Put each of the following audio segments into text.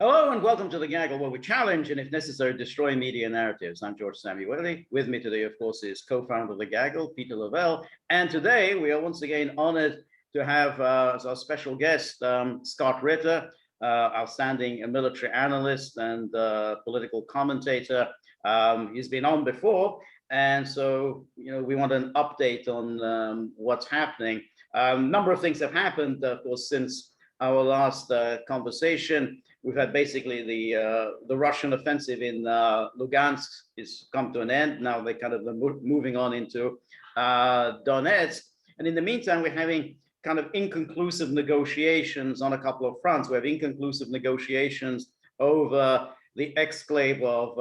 Hello and welcome to the Gaggle, where we challenge and, if necessary, destroy media narratives. I'm George Szamuely. With me today, of course, is co-founder of the Gaggle, Peter Lavelle. And today we are once again honored to have as our special guest, Scott Ritter, outstanding military analyst and political commentator. He's been on before. And so, we want an update on what's happening. A number of things have happened, of course, since our last conversation. We've had basically the Russian offensive in Lugansk is come to an end. Now they're kind of moving on into Donetsk. And in the meantime, we're having kind of inconclusive negotiations on a couple of fronts. We have inconclusive negotiations over the exclave of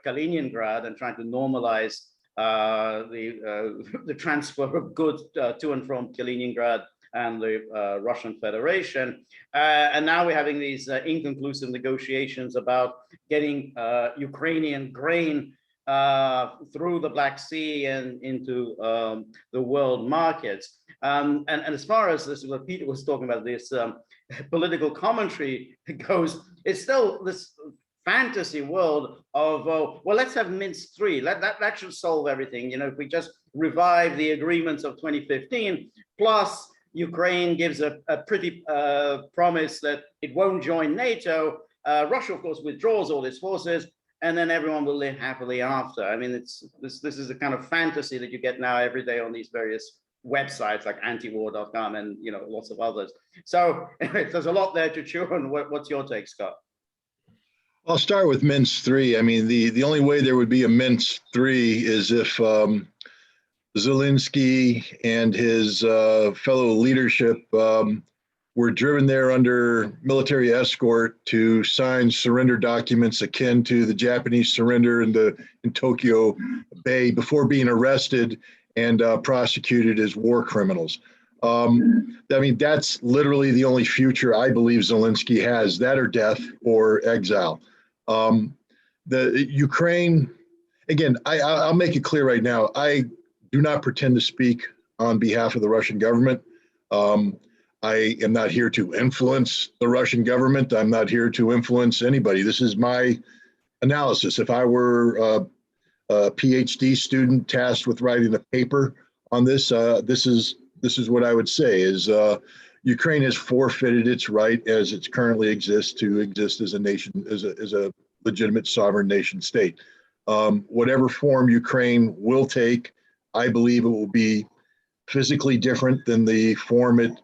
Kaliningrad and trying to normalize the transfer of goods to and from Kaliningrad and the Russian Federation. And now we're having these inconclusive negotiations about getting Ukrainian grain through the Black Sea and into the world markets. And as far as this, what Peter was talking about, this political commentary goes, it's still this fantasy world of, well, let's have Minsk 3. That should solve everything. If we just revive the agreements of 2015, plus Ukraine gives a pretty promise that it won't join NATO. Russia, of course, withdraws all its forces, and then everyone will live happily after. I mean, this is the kind of fantasy that you get now every day on these various websites like antiwar.com and lots of others. So there's a lot there to chew on. What's your take, Scott? I'll start with Minsk 3. I mean, the only way there would be a Minsk 3 is if Zelensky and his fellow leadership were driven there under military escort to sign surrender documents akin to the Japanese surrender in Tokyo Bay before being arrested and prosecuted as war criminals. I mean, that's literally the only future I believe Zelensky has, that or death or exile. The Ukraine, again, I'll make it clear right now, I do not pretend to speak on behalf of the Russian government. I am not here to influence the Russian government. I'm not here to influence anybody. This is my analysis. If I were a PhD student tasked with writing a paper on this, this is what I would say is Ukraine has forfeited its right as it currently exists to exist as a nation, as a legitimate sovereign nation state. Whatever form Ukraine will take, I believe it will be physically different than the form it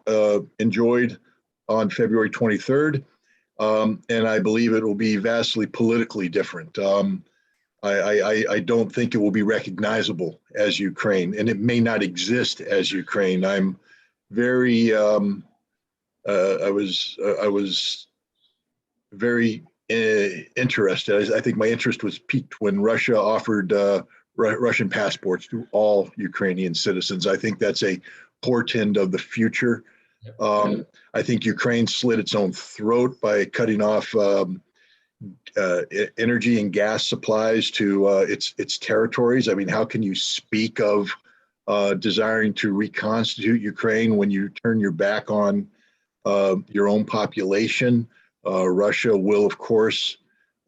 enjoyed on February 23rd. And I believe it will be vastly politically different. I don't think it will be recognizable as Ukraine, and it may not exist as Ukraine. I'm very, I was very interested. I think my interest was piqued when Russia offered Russian passports to all Ukrainian citizens. I think that's a portend of the future. I think Ukraine slit its own throat by cutting off energy and gas supplies to its territories. I mean, how can you speak of desiring to reconstitute Ukraine when you turn your back on your own population? Russia will, of course,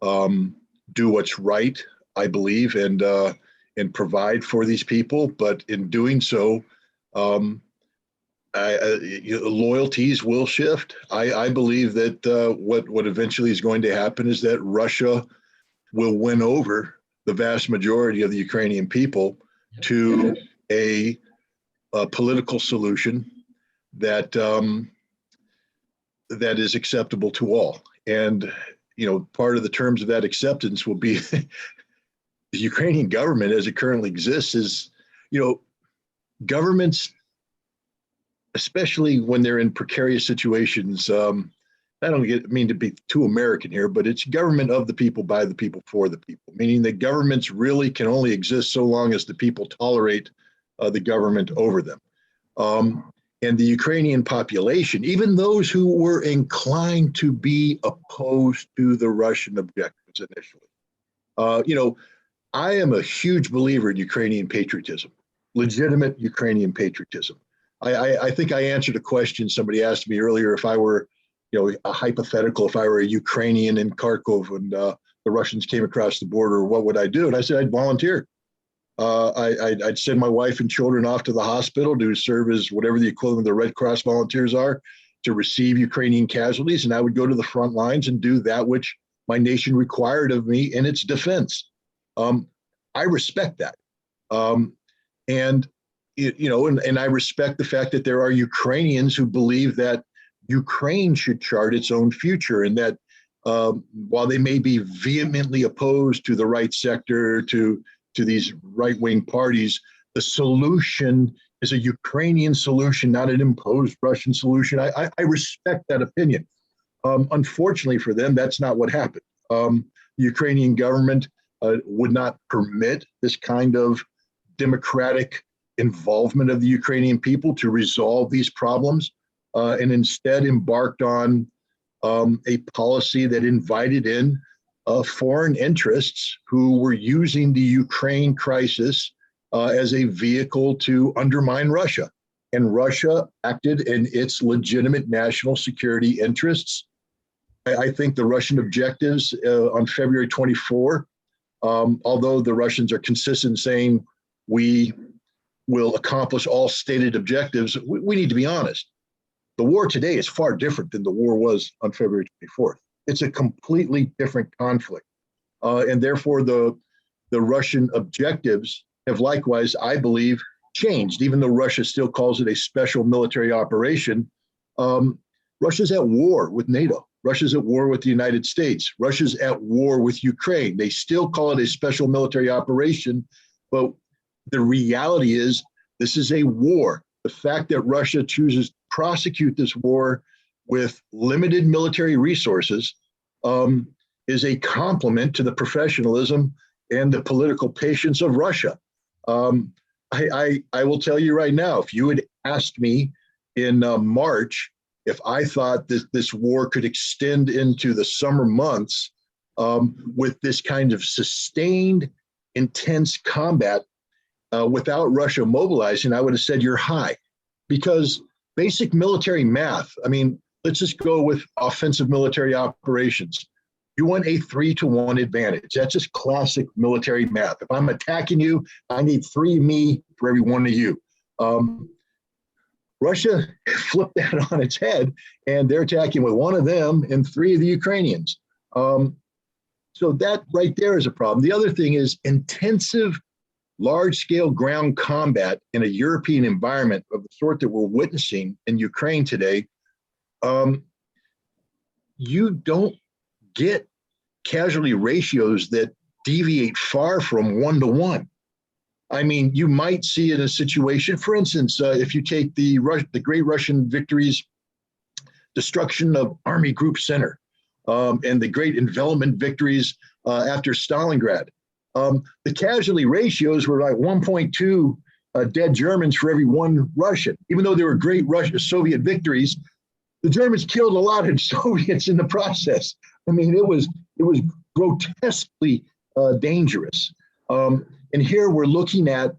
do what's right, I believe, and provide for these people. But in doing so, loyalties will shift. I believe that what eventually is going to happen is that Russia will win over the vast majority of the Ukrainian people to a political solution that that is acceptable to all. And part of the terms of that acceptance will be the Ukrainian government as it currently exists is, governments, especially when they're in precarious situations, I don't mean to be too American here, but it's government of the people, by the people, for the people, meaning that governments really can only exist so long as the people tolerate the government over them. And the Ukrainian population, even those who were inclined to be opposed to the Russian objectives initially, I am a huge believer in Ukrainian patriotism, legitimate Ukrainian patriotism. I think I answered a question somebody asked me earlier if I were a hypothetical, if I were a Ukrainian in Kharkov and the Russians came across the border, what would I do? And I said, I'd volunteer. I'd send my wife and children off to the hospital to serve as whatever the equivalent of the Red Cross volunteers are, to receive Ukrainian casualties. And I would go to the front lines and do that which my nation required of me in its defense. I respect that. And I respect the fact that there are Ukrainians who believe that Ukraine should chart its own future, and that while they may be vehemently opposed to the right sector, to these right-wing parties, the solution is a Ukrainian solution, not an imposed Russian solution. I respect that opinion. Unfortunately for them, that's not what happened. The Ukrainian government would not permit this kind of democratic involvement of the Ukrainian people to resolve these problems, and instead embarked on a policy that invited in foreign interests who were using the Ukraine crisis as a vehicle to undermine Russia. And Russia acted in its legitimate national security interests. I think the Russian objectives on February 24, although the Russians are consistent saying we will accomplish all stated objectives, we need to be honest. The war today is far different than the war was on February 24th. It's a completely different conflict. And therefore, the Russian objectives have likewise, I believe, changed, even though Russia still calls it a special military operation. Russia's at war with NATO. Russia's at war with the United States. Russia's at war with Ukraine. They still call it a special military operation, but the reality is this is a war. The fact that Russia chooses to prosecute this war with limited military resources is a compliment to the professionalism and the political patience of Russia. I will tell you right now, if you had asked me in March if I thought this war could extend into the summer months with this kind of sustained, intense combat without Russia mobilizing, I would have said you're high. Because basic military math, I mean, let's just go with offensive military operations. You want a 3-to-1 advantage. That's just classic military math. If I'm attacking you, I need 3 of me for every 1 of you. Russia flipped that on its head, and they're attacking with 1 of them and 3 of the Ukrainians. So that right there is a problem. The other thing is intensive, large-scale ground combat in a European environment of the sort that we're witnessing in Ukraine today. You don't get casualty ratios that deviate far from 1-to-1. I mean, you might see in a situation, for instance, if you take the Great Russian victories, destruction of Army Group Center, and the great envelopment victories after Stalingrad. The casualty ratios were like 1.2 dead Germans for every 1 Russian. Even though there were great Soviet victories, the Germans killed a lot of Soviets in the process. I mean, it was grotesquely dangerous. And here we're looking at,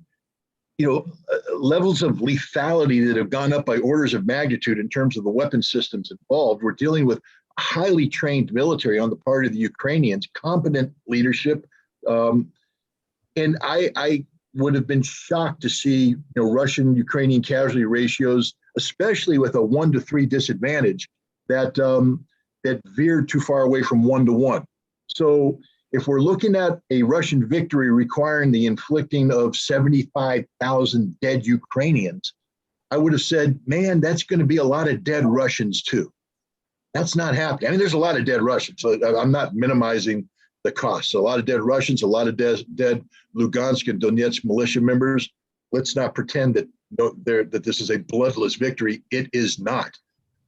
levels of lethality that have gone up by orders of magnitude in terms of the weapon systems involved. We're dealing with highly trained military on the part of the Ukrainians, competent leadership. And I would have been shocked to see, Russian-Ukrainian casualty ratios, especially with a 1-to-3 disadvantage, that veered too far away from 1-to-1. So if we're looking at a Russian victory requiring the inflicting of 75,000 dead Ukrainians, I would have said, man, that's going to be a lot of dead Russians too. That's not happening. I mean, there's a lot of dead Russians, so I'm not minimizing the costs. A lot of dead Russians, a lot of dead Lugansk and Donetsk militia members. Let's not pretend that this is a bloodless victory. It is not.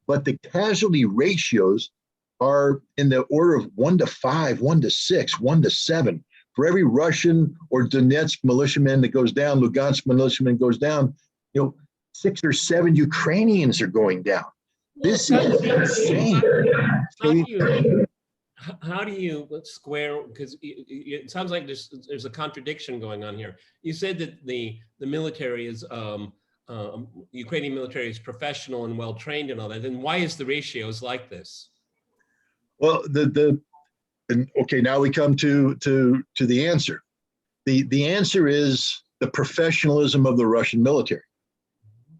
But the casualty ratios are in the order of 1-to-5, 1-to-6, 1-to-7. For every Russian or Donetsk militiaman that goes down, Lugansk militiaman goes down, 6 or 7 Ukrainians are going down. This is insane. How do you square, because it sounds like there's a contradiction going on here. You said that the military is Ukrainian military is professional and well trained and all that, then why is the ratios like this? Well, okay, now we come to the answer. The answer is the professionalism of the Russian military.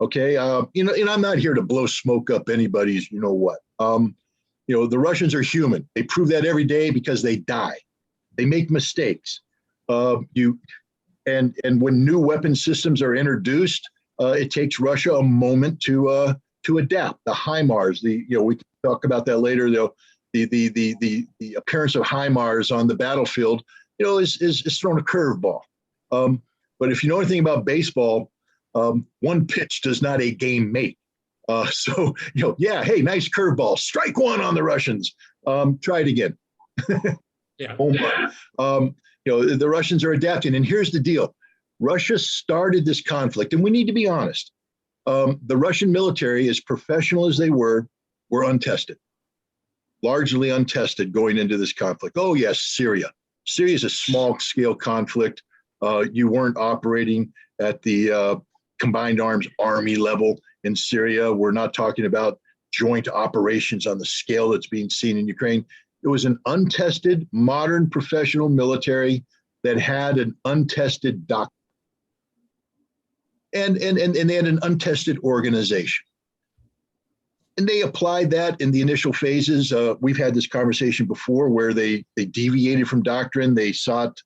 Okay, and I'm not here to blow smoke up anybody's, you know what. The Russians are human. They prove that every day because they die. They make mistakes. And when new weapon systems are introduced, it takes Russia a moment to adapt. The HIMARS, we can talk about that later. The appearance of HIMARS on the battlefield, is thrown a curveball. But if you know anything about baseball, one pitch does not a game make. Hey, nice curveball, strike one on the Russians. Try it again. Yeah. Oh my. The Russians are adapting, and here's the deal: Russia started this conflict, and we need to be honest. The Russian military, as professional as they were untested, largely untested going into this conflict. Oh yes, Syria. Syria is a small-scale conflict. You weren't operating at the combined arms army level in Syria. We're not talking about joint operations on the scale that's being seen in Ukraine. It was an untested, modern, professional military that had an untested doctrine. And they had an untested organization. And they applied that in the initial phases. We've had this conversation before where they deviated from doctrine. They sought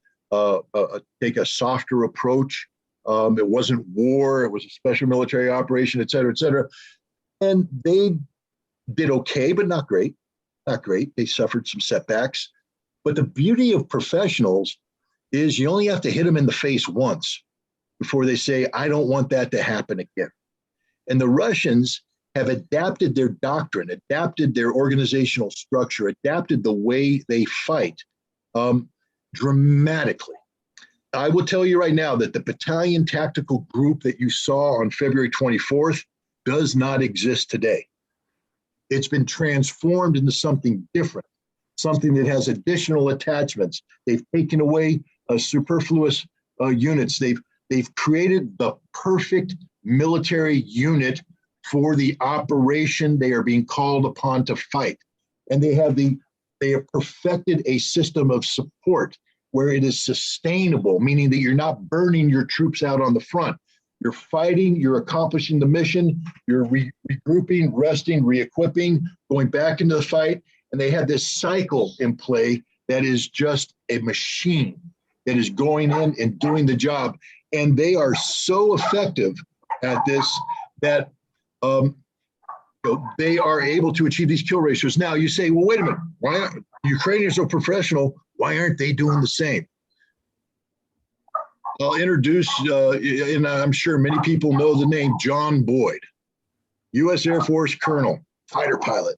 take a softer approach. It wasn't war. It was a special military operation, et cetera, et cetera. And they did okay, but not great. Not great. They suffered some setbacks. But the beauty of professionals is you only have to hit them in the face once before they say, I don't want that to happen again. And the Russians have adapted their doctrine, adapted their organizational structure, adapted the way they fight dramatically. I will tell you right now that the battalion tactical group that you saw on February 24th does not exist today. It's been transformed into something different, something that has additional attachments. They've taken away superfluous units. They've created the perfect military unit for the operation they are being called upon to fight. And they have perfected a system of support where it is sustainable, meaning that you're not burning your troops out on the front. You're fighting, you're accomplishing the mission, you're regrouping, resting, re-equipping, going back into the fight. And they have this cycle in play that is just a machine that is going in and doing the job. And they are so effective at this that they are able to achieve these kill ratios. Now you say, well, wait a minute, why aren't Ukrainians so professional? Why aren't they doing the same? I'll introduce, and I'm sure many people know the name John Boyd, U.S. Air Force Colonel, fighter pilot.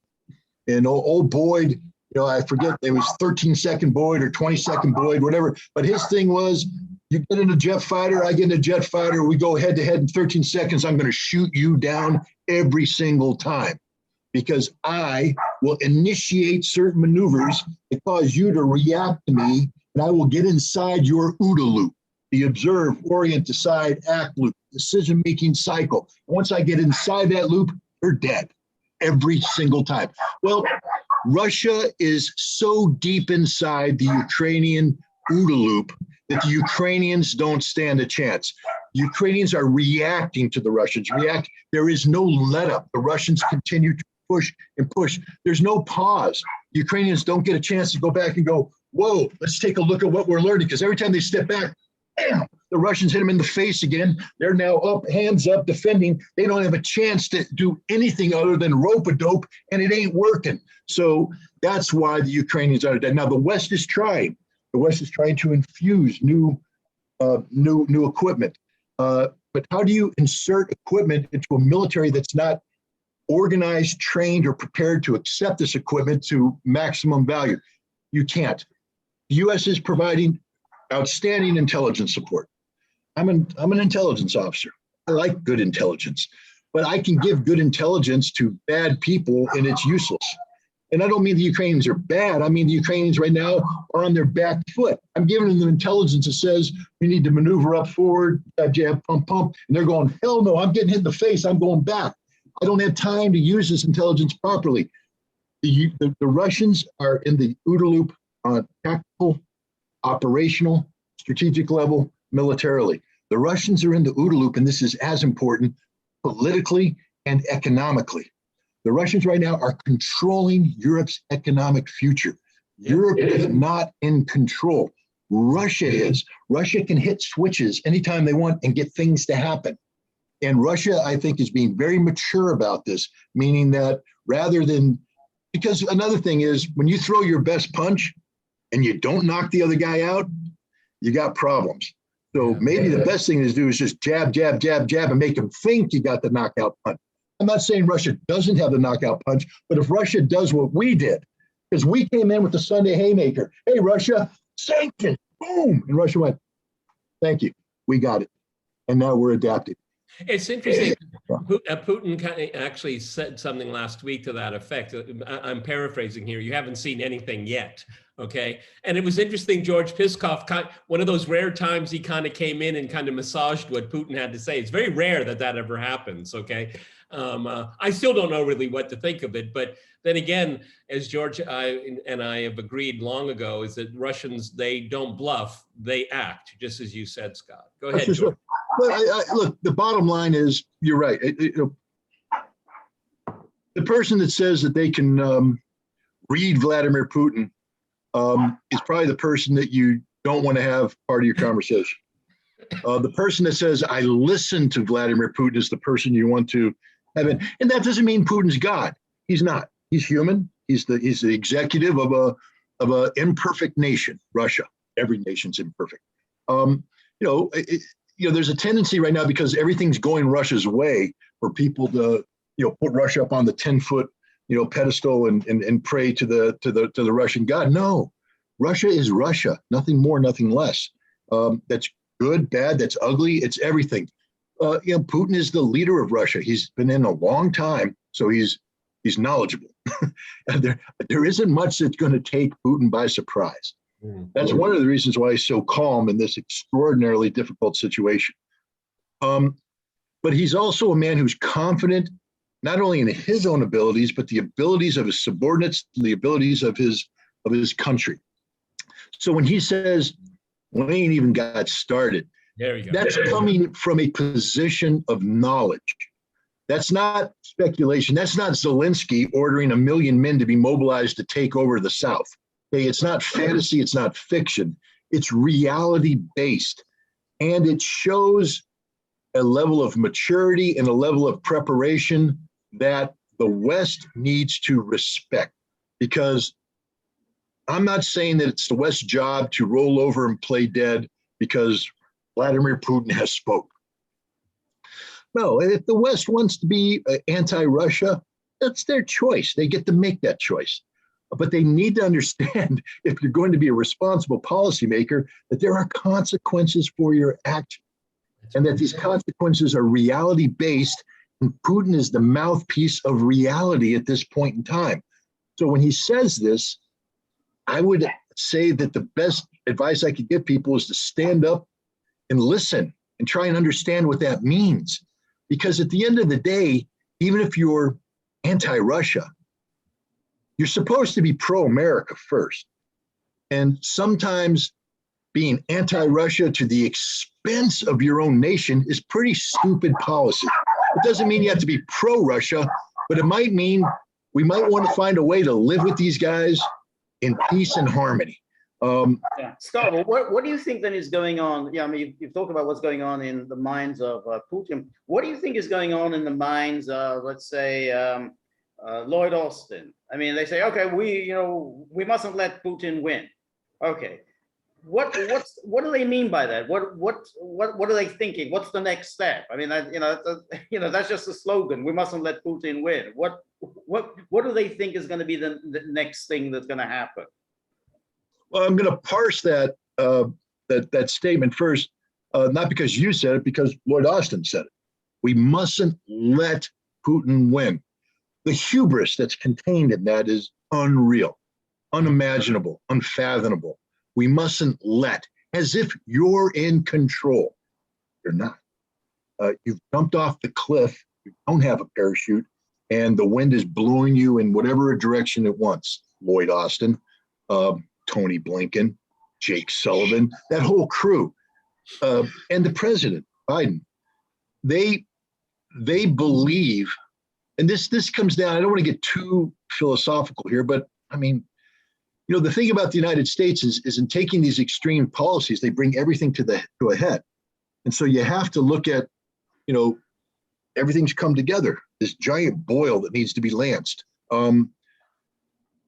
And old Boyd, I forget, it was 13-second Boyd or 20-second Boyd, whatever. But his thing was, you get in a jet fighter, I get in a jet fighter, we go head to head in 13 seconds, I'm going to shoot you down every single time because I will initiate certain maneuvers that cause you to react to me, and I will get inside your OODA loop, the observe, orient, decide, act loop, decision-making cycle. Once I get inside that loop, you're dead every single time. Well, Russia is so deep inside the Ukrainian OODA loop that the Ukrainians don't stand a chance. Ukrainians are reacting to the Russians. There is no let up. The Russians continue to push and push. There's no pause. Ukrainians don't get a chance to go back and go, whoa, let's take a look at what we're learning. Because every time they step back, bam, the Russians hit them in the face again. They're now up, hands up, defending. They don't have a chance to do anything other than rope-a-dope, and it ain't working. So that's why the Ukrainians are dead. Now, the West is trying. The West is trying to infuse new equipment. But how do you insert equipment into a military that's not organized, trained, or prepared to accept this equipment to maximum value? You can't. The U.S. is providing outstanding intelligence support. I'm an intelligence officer. I like good intelligence, but I can give good intelligence to bad people and it's useless. And I don't mean the Ukrainians are bad. I mean, the Ukrainians right now are on their back foot. I'm giving them the intelligence that says we need to maneuver up forward, jab, jab, pump, pump. And they're going, hell no, I'm getting hit in the face. I'm going back. I don't have time to use this intelligence properly. The Russians are in the OODA loop on tactical, operational, strategic level, militarily. The Russians are in the OODA loop, and this is as important politically and economically. The Russians right now are controlling Europe's economic future. Europe is not in control. Russia is. Russia can hit switches anytime they want and get things to happen. And Russia, I think, is being very mature about this, meaning that rather than, because another thing is when you throw your best punch and you don't knock the other guy out, you got problems. So maybe the best thing to do is just jab, jab, jab, jab, and make them think you got the knockout punch. I'm not saying Russia doesn't have the knockout punch, but if Russia does what we did, because we came in with the Sunday haymaker, hey, Russia, sanctions, boom. And Russia went, thank you, we got it. And now we're adapting. It's interesting. Putin actually said something last week to that effect. I'm paraphrasing here. You haven't seen anything yet, okay? And it was interesting, George Piskov, one of those rare times he kind of came in and kind of massaged what Putin had to say. It's very rare that that ever happens, okay? I still don't know really what to think of it, but then again, as George and I have agreed long ago, is that Russians, they don't bluff, they act, just as you said, Scott. Go ahead, George. Look, the bottom line is, you're right. The person that says that they can read Vladimir Putin is probably the person that you don't want to have part of your conversation. The person that says, I listen to Vladimir Putin is the person you want to have in. And that doesn't mean Putin's God. He's not. He's human. He's the executive of a imperfect nation, Russia. Every nation's imperfect. There's a tendency right now, because everything's going Russia's way, for people to, put Russia up on the 10-foot, pedestal and pray to the Russian God. No, Russia is Russia. Nothing more, nothing less. That's good, bad, that's ugly. It's everything. Putin is the leader of Russia. He's been in a long time, so he's knowledgeable. And there isn't much that's going to take Putin by surprise. That's one of the reasons why he's so calm in this extraordinarily difficult situation. But he's also a man who's confident, not only in his own abilities, but the abilities of his subordinates, the abilities of his country. So when he says, we ain't even got started, there you go. That's coming from a position of knowledge. That's not speculation. That's not Zelensky ordering 1 million men to be mobilized to take over the South. Okay, it's not fantasy, it's not fiction, it's reality-based. And it shows a level of maturity and a level of preparation that the West needs to respect. Because I'm not saying that it's the West's job to roll over and play dead because Vladimir Putin has spoken. No, if the West wants to be anti-Russia, that's their choice. They get to make that choice. But they need to understand, if you're going to be a responsible policymaker, that there are consequences for your action, and that these consequences are reality-based, and Putin is the mouthpiece of reality at this point in time. So when he says this, I would say that the best advice I could give people is to stand up and listen and try and understand what that means. Because at the end of the day, even if you're anti-Russia, you're supposed to be pro-America first. And sometimes being anti-Russia to the expense of your own nation is pretty stupid policy. It doesn't mean you have to be pro-Russia, but it might mean we might want to find a way to live with these guys in peace and harmony. Scott, what do you think then is going on? Yeah, I mean, you've talked about what's going on in the minds of Putin. What do you think is going on in the minds of, let's say, Lloyd Austin? I mean, they say, okay, we mustn't let Putin win. Okay, what do they mean by that? What are they thinking? What's the next step? I mean, that's just a slogan. We mustn't let Putin win. What do they think is going to be the next thing that's going to happen? Well, I'm going to parse that statement first, not because you said it, because Lloyd Austin said it. We mustn't let Putin win. The hubris that's contained in that is unreal, unimaginable, unfathomable. We mustn't let, as if you're in control. You're not. You've jumped off the cliff, you don't have a parachute, and the wind is blowing you in whatever direction it wants. Lloyd Austin, Tony Blinken, Jake Sullivan, that whole crew, and the president, Biden, they believe, and this comes down, I don't want to get too philosophical here, but I mean, you know, the thing about the United States is in taking these extreme policies, they bring everything to a head. And so you have to look at, you know, everything's come together, this giant boil that needs to be lanced.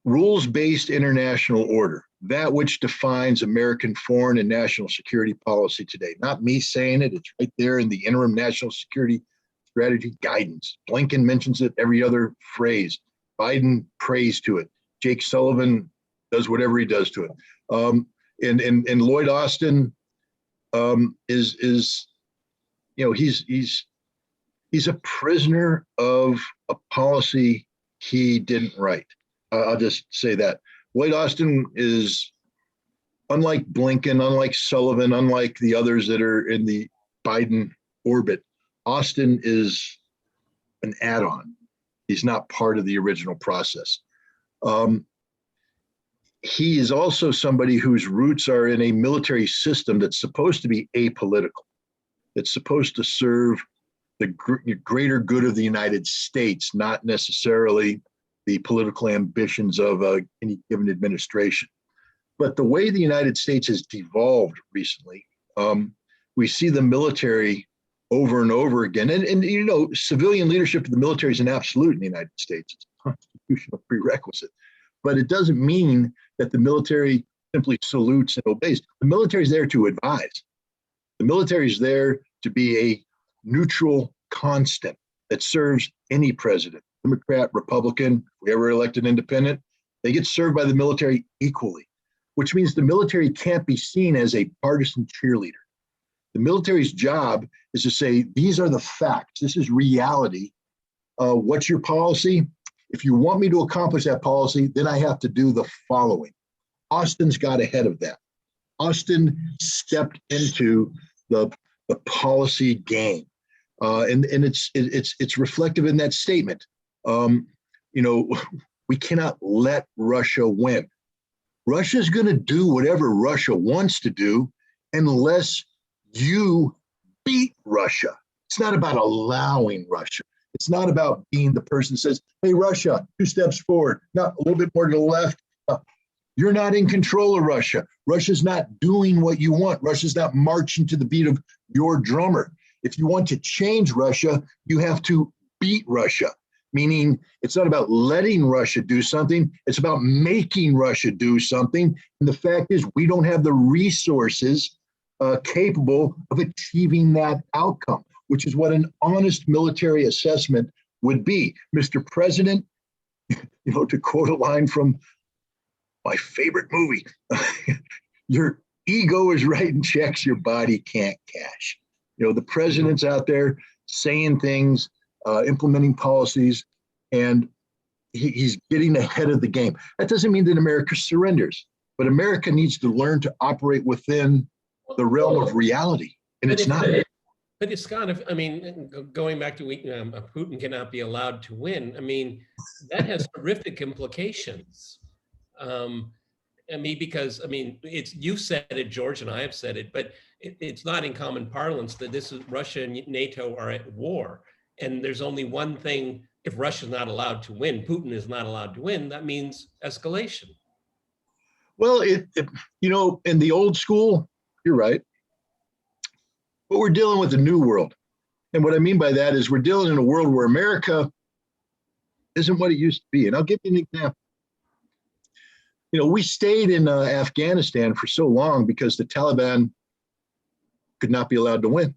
Rules-based international order, that which defines American foreign and national security policy today. Not me saying it, it's right there in the interim national security strategy guidance. Blinken mentions it every other phrase. Biden prays to it. Jake Sullivan does whatever he does to it. And Lloyd Austin is you know, he's a prisoner of a policy he didn't write. I'll just say that. Lloyd Austin is, unlike Blinken, unlike Sullivan, unlike the others that are in the Biden orbit, Austin is an add-on. He's not part of the original process. He is also somebody whose roots are in a military system that's supposed to be apolitical. It's supposed to serve the greater good of the United States, not necessarily the political ambitions of any given administration. But the way the United States has devolved recently, we see the military over and over again. And you know, civilian leadership of the military is an absolute in the United States. It's a constitutional prerequisite. But it doesn't mean that the military simply salutes and obeys. The military is there to advise. The military is there to be a neutral constant that serves any president, Democrat, Republican, whoever elected independent. They get served by the military equally, which means the military can't be seen as a partisan cheerleader. The military's job is to say, these are the facts. This is reality. What's your policy? If you want me to accomplish that policy, then I have to do the following. Austin's got ahead of that. Austin stepped into the policy game. And it's reflective in that statement. You know, we cannot let Russia win. Russia's going to do whatever Russia wants to do unless you beat Russia. It's not about allowing Russia. It's not about being the person who says, hey, Russia, 2 steps forward, not a little bit more to the left. You're not in control of Russia. Russia's not doing what you want. Russia's not marching to the beat of your drummer. If you want to change Russia, you have to beat Russia, meaning it's not about letting Russia do something. It's about making Russia do something. And the fact is, we don't have the resources capable of achieving that outcome, which is what an honest military assessment would be. Mr. President, you know, to quote a line from my favorite movie, your ego is writing checks your body can't cash. You know, the president's out there saying things, implementing policies, and he's getting ahead of the game. That doesn't mean that America surrenders, but America needs to learn to operate within the realm of reality, and it's not. But it's Scott, I mean, going back to Putin cannot be allowed to win. I mean, that has horrific implications. I mean, because I mean, you said it, George, and I have said it, but it's not in common parlance that this is Russia and NATO are at war, and there's only one thing. If Russia's not allowed to win, Putin is not allowed to win. That means escalation. Well, you know, in the old school, you're right. But we're dealing with a new world. And what I mean by that is we're dealing in a world where America isn't what it used to be. And I'll give you an example. You know, we stayed in Afghanistan for so long because the Taliban could not be allowed to win.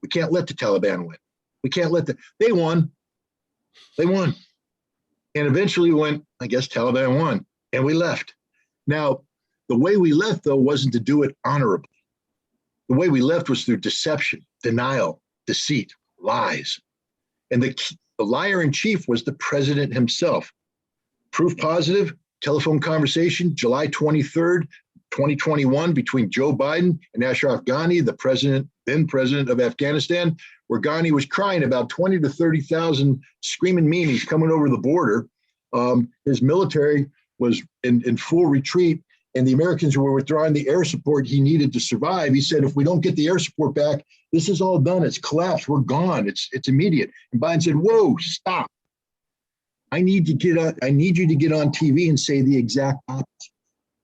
We can't let the Taliban win. We can't let they won. They won. And eventually went, I guess Taliban won. And we left. Now, the way we left, though, wasn't to do it honorably. The way we left was through deception, denial, deceit, lies. And the liar in chief was the president himself. proof positive telephone conversation, July 23rd, 2021, between Joe Biden and Ashraf Ghani, the then president of Afghanistan, where Ghani was crying about 20 to 30,000 screaming meanies coming over the border. His military was in full retreat, and the Americans were withdrawing the air support he needed to survive. He said, if we don't get the air support back, this is all done. It's collapsed. We're gone. It's immediate. And Biden said, whoa, stop. I need you to get on TV and say the exact opposite,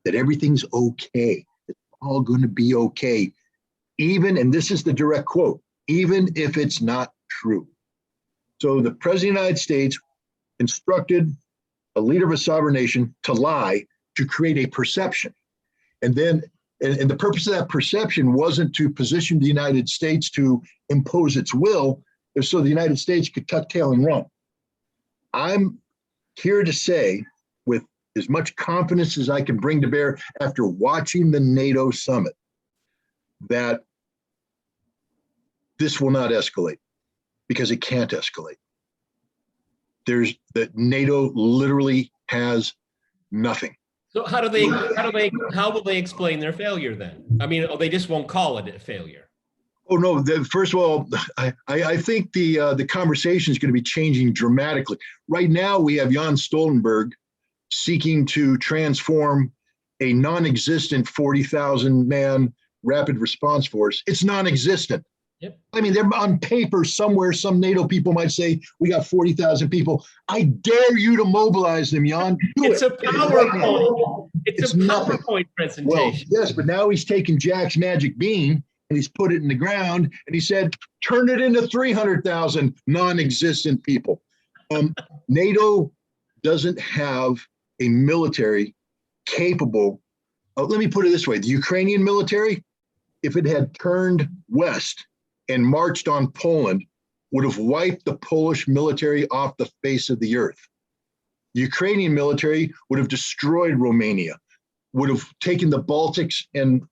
that everything's okay. It's all going to be okay. Even, and this is the direct quote, even if it's not true. So the president of the United States instructed a leader of a sovereign nation to lie, to create a perception. And then, and the purpose of that perception wasn't to position the United States to impose its will, it was so the United States could tuck tail and run. I'm here to say, with as much confidence as I can bring to bear after watching the NATO summit, that this will not escalate, because it can't escalate. That NATO literally has nothing. So how will they explain their failure then? I mean, they just won't call it a failure. Oh no! First of all, I think the conversation is going to be changing dramatically. Right now, we have Jens Stoltenberg seeking to transform a non-existent 40,000 man rapid response force. It's non-existent. Yep. I mean, they're on paper somewhere. Some NATO people might say we got 40,000 people. I dare you to mobilize them, Jan. It's a PowerPoint. It's a PowerPoint presentation. Well, yes, but now he's taken Jack's magic bean and he's put it in the ground, and he said, turn it into 300,000 non-existent people. NATO doesn't have a military capable, let me put it this way, the Ukrainian military, if it had turned west and marched on Poland, would have wiped the Polish military off the face of the earth. The Ukrainian military would have destroyed Romania, would have taken the Baltics in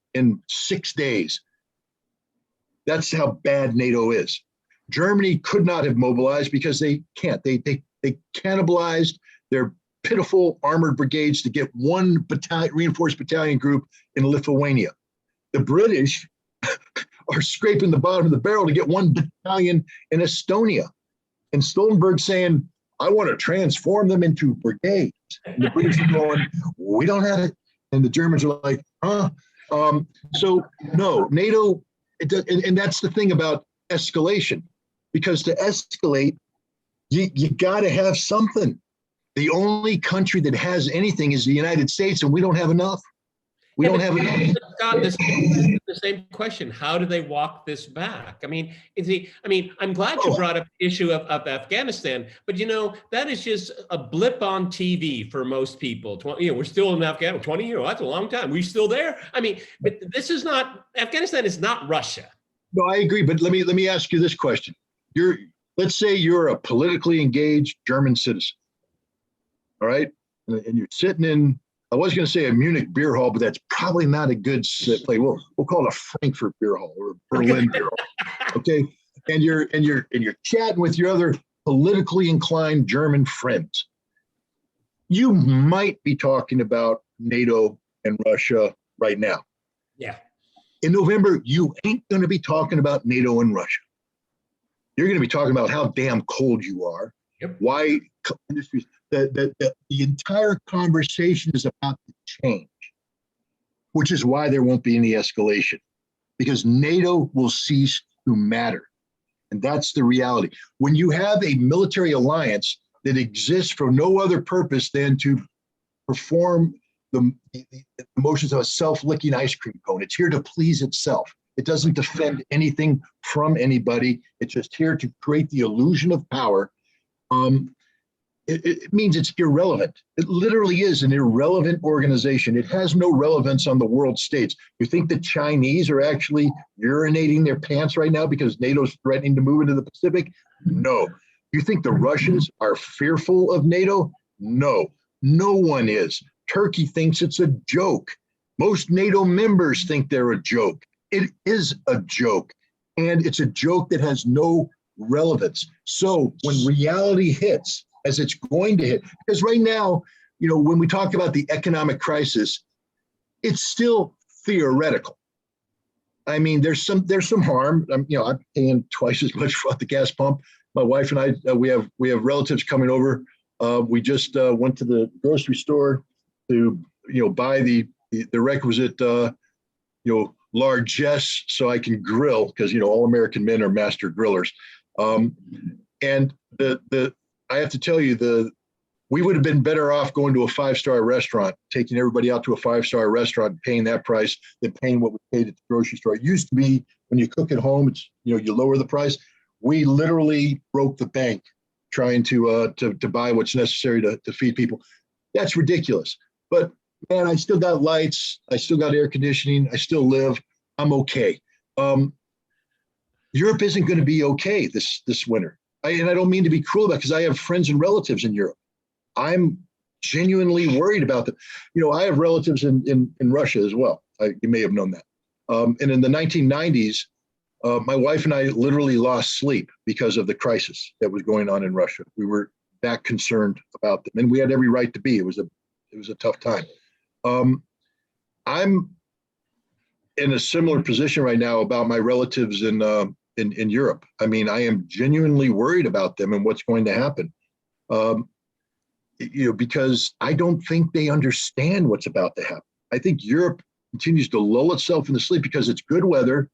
6 days. That's how bad NATO is. Germany could not have mobilized because they can't. They cannibalized their pitiful armored brigades to get one reinforced battalion group in Lithuania. The British are scraping the bottom of the barrel to get one battalion in Estonia. And Stoltenberg saying, I want to transform them into brigades. And the British are going, we don't have it. And the Germans are like, huh? So no, NATO, and that's the thing about escalation, because to escalate, you got to have something. The only country that has anything is the United States, and we don't have enough. We don't have enough. Scott, this is the same question. How do they walk this back? I mean, I'm glad you brought up the issue of Afghanistan, but you know, that is just a blip on TV for most people. We're still in Afghanistan, 20 years, that's a long time. We're still there. I mean, but this is not, Afghanistan is not Russia. No, I agree, but let me ask you this question. Let's say you're a politically engaged German citizen, all right? And you're sitting in, I was going to say a Munich beer hall, but that's probably not a good place. We'll call it a Frankfurt beer hall or a Berlin beer hall. Okay, and you're chatting with your other politically inclined German friends. You might be talking about NATO and Russia right now. Yeah. In November, you ain't going to be talking about NATO and Russia. You're going to be talking about how damn cold you are. Yep. Why industries. The entire conversation is about the change, which is why there won't be any escalation, because NATO will cease to matter. And that's the reality. When you have a military alliance that exists for no other purpose than to perform the motions of a self-licking ice cream cone, it's here to please itself. It doesn't defend anything from anybody. It's just here to create the illusion of power. It means it's irrelevant. It literally is an irrelevant organization. It has no relevance on the world stage. You think the Chinese are actually urinating their pants right now because NATO's threatening to move into the Pacific? No. You think the Russians are fearful of NATO? No. No one is. Turkey thinks it's a joke. Most NATO members think they're a joke. It is a joke. And it's a joke that has no relevance. So when reality hits, as it's going to hit, because right now when we talk about the economic crisis, it's still theoretical. I mean, there's some harm. I'm paying twice as much for the gas pump. My wife and I, we have relatives coming over. We just went to the grocery store to buy the requisite largesse so I can grill, because all American men are master grillers. And I have to tell you, we would have been better off going to a 5-star restaurant, taking everybody out to a 5-star restaurant, and paying that price than paying what we paid at the grocery store. It used to be when you cook at home, it's you lower the price. We literally broke the bank trying to buy what's necessary to feed people. That's ridiculous. But man, I still got lights, I still got air conditioning, I still live. I'm okay. Europe isn't going to be okay this winter. And I don't mean to be cruel about it, because I have friends and relatives in Europe. I'm genuinely worried about them. I have relatives in Russia as well. You may have known that. And in the 1990s, my wife and I literally lost sleep because of the crisis that was going on in Russia. We were that concerned about them, and we had every right to be. It was a tough time. I'm in a similar position right now about my relatives in Europe. I mean, I am genuinely worried about them and what's going to happen. Because I don't think they understand what's about to happen. I think Europe continues to lull itself into sleep because it's good weather.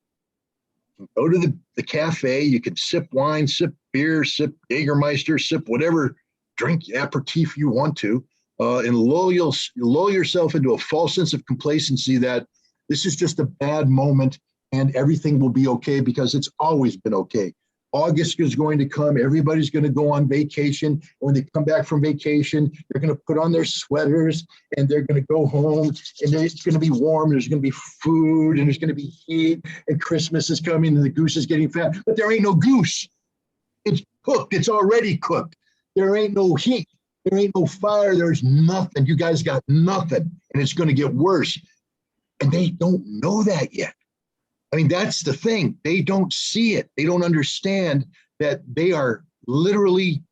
You can go to the cafe, you can sip wine, sip beer, sip Jägermeister, sip whatever drink aperitif you want to, and lull yourself into a false sense of complacency that this is just a bad moment and everything will be okay, because it's always been okay. August is going to come. Everybody's going to go on vacation. When they come back from vacation, they're going to put on their sweaters and they're going to go home, and it's going to be warm. There's going to be food and there's going to be heat, and Christmas is coming and the goose is getting fat. But there ain't no goose. It's cooked. It's already cooked. There ain't no heat. There ain't no fire. There's nothing. You guys got nothing, and it's going to get worse. And they don't know that yet. I mean, that's the thing. They don't see it. They don't understand that they are literally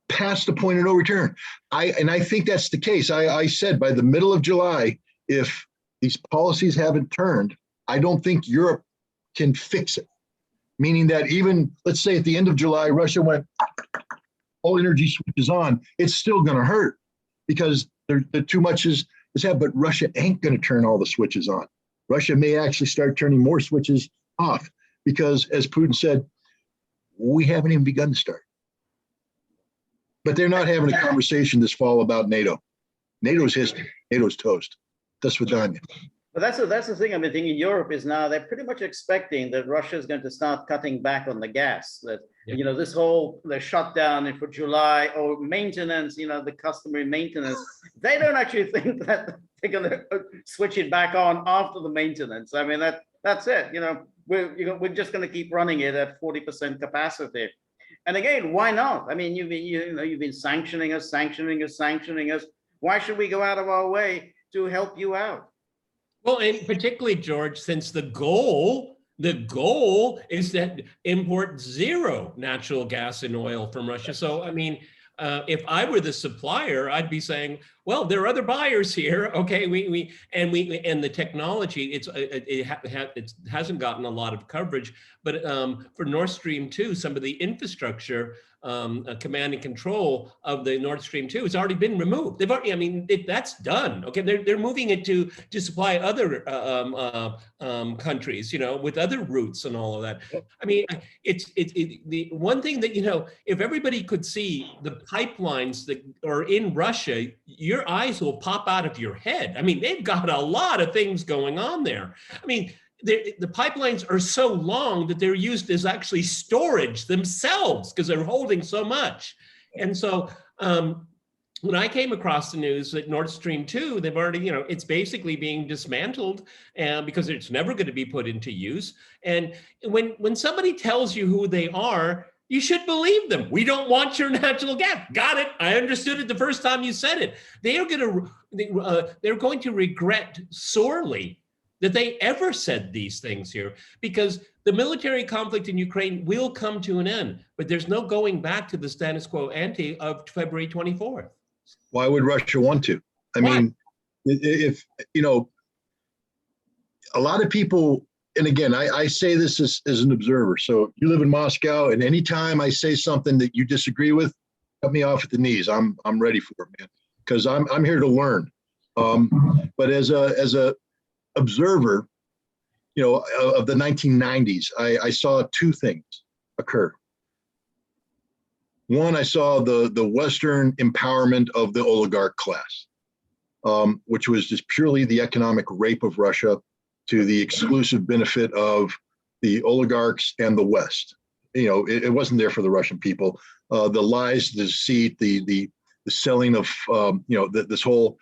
past the point of no return. I think that's the case. I said by the middle of July, if these policies haven't turned, I don't think Europe can fix it. Meaning that even, let's say at the end of July, Russia went, all energy switches on, it's still going to hurt because too much is happening, but Russia ain't going to turn all the switches on. Russia may actually start turning more switches off because, as Putin said, we haven't even begun to start. But they're not having a conversation this fall about NATO. NATO's history. NATO's toast. That's what Danya. But that's the thing. I mean, I think in Europe is now they're pretty much expecting that Russia is going to start cutting back on the gas. That this whole the shutdown for July or maintenance, the customary maintenance. They don't actually think that they're going to switch it back on after the maintenance. I mean that's it. We're just going to keep running it at 40% capacity. And again, why not? I mean, you've been sanctioning us. Why should we go out of our way to help you out? Well, and particularly, George, since the goal is that import zero natural gas and oil from Russia. So, I mean, if I were the supplier, I'd be saying, well, there are other buyers here. Okay, and the technology, it hasn't gotten a lot of coverage, but for Nord Stream 2, some of the infrastructure, command and control of the Nord Stream 2 has already been removed. They've already, that's done. Okay, they're moving it to supply other countries, with other routes and all of that. I mean, it's the one thing that if everybody could see the pipelines that are in Russia, your eyes will pop out of your head. I mean, they've got a lot of things going on there. I mean, the pipelines are so long that they're used as actually storage themselves because they're holding so much. And so when I came across the news that Nord Stream 2, they've already, it's basically being dismantled because it's never going to be put into use. And when somebody tells you who they are, you should believe them. We don't want your natural gas. Got it. I understood it the first time you said it. They're going to regret sorely that they ever said these things here, because the military conflict in Ukraine will come to an end, but there's no going back to the status quo ante of February 24th. Why would Russia want to? I Why? mean, if, you know, a lot of people, and again, I say this as an observer. So you live in Moscow, and anytime I say something that you disagree with, cut me off at the knees. I'm ready for it, man, because I'm here to learn. But as a observer, you know, of the 1990s, I saw two things occur. One, I saw the Western empowerment of the oligarch class, which was just purely the economic rape of Russia to the exclusive benefit of the oligarchs and the West. You know, it wasn't there for the Russian people. The lies, the deceit, the selling of, you know, this whole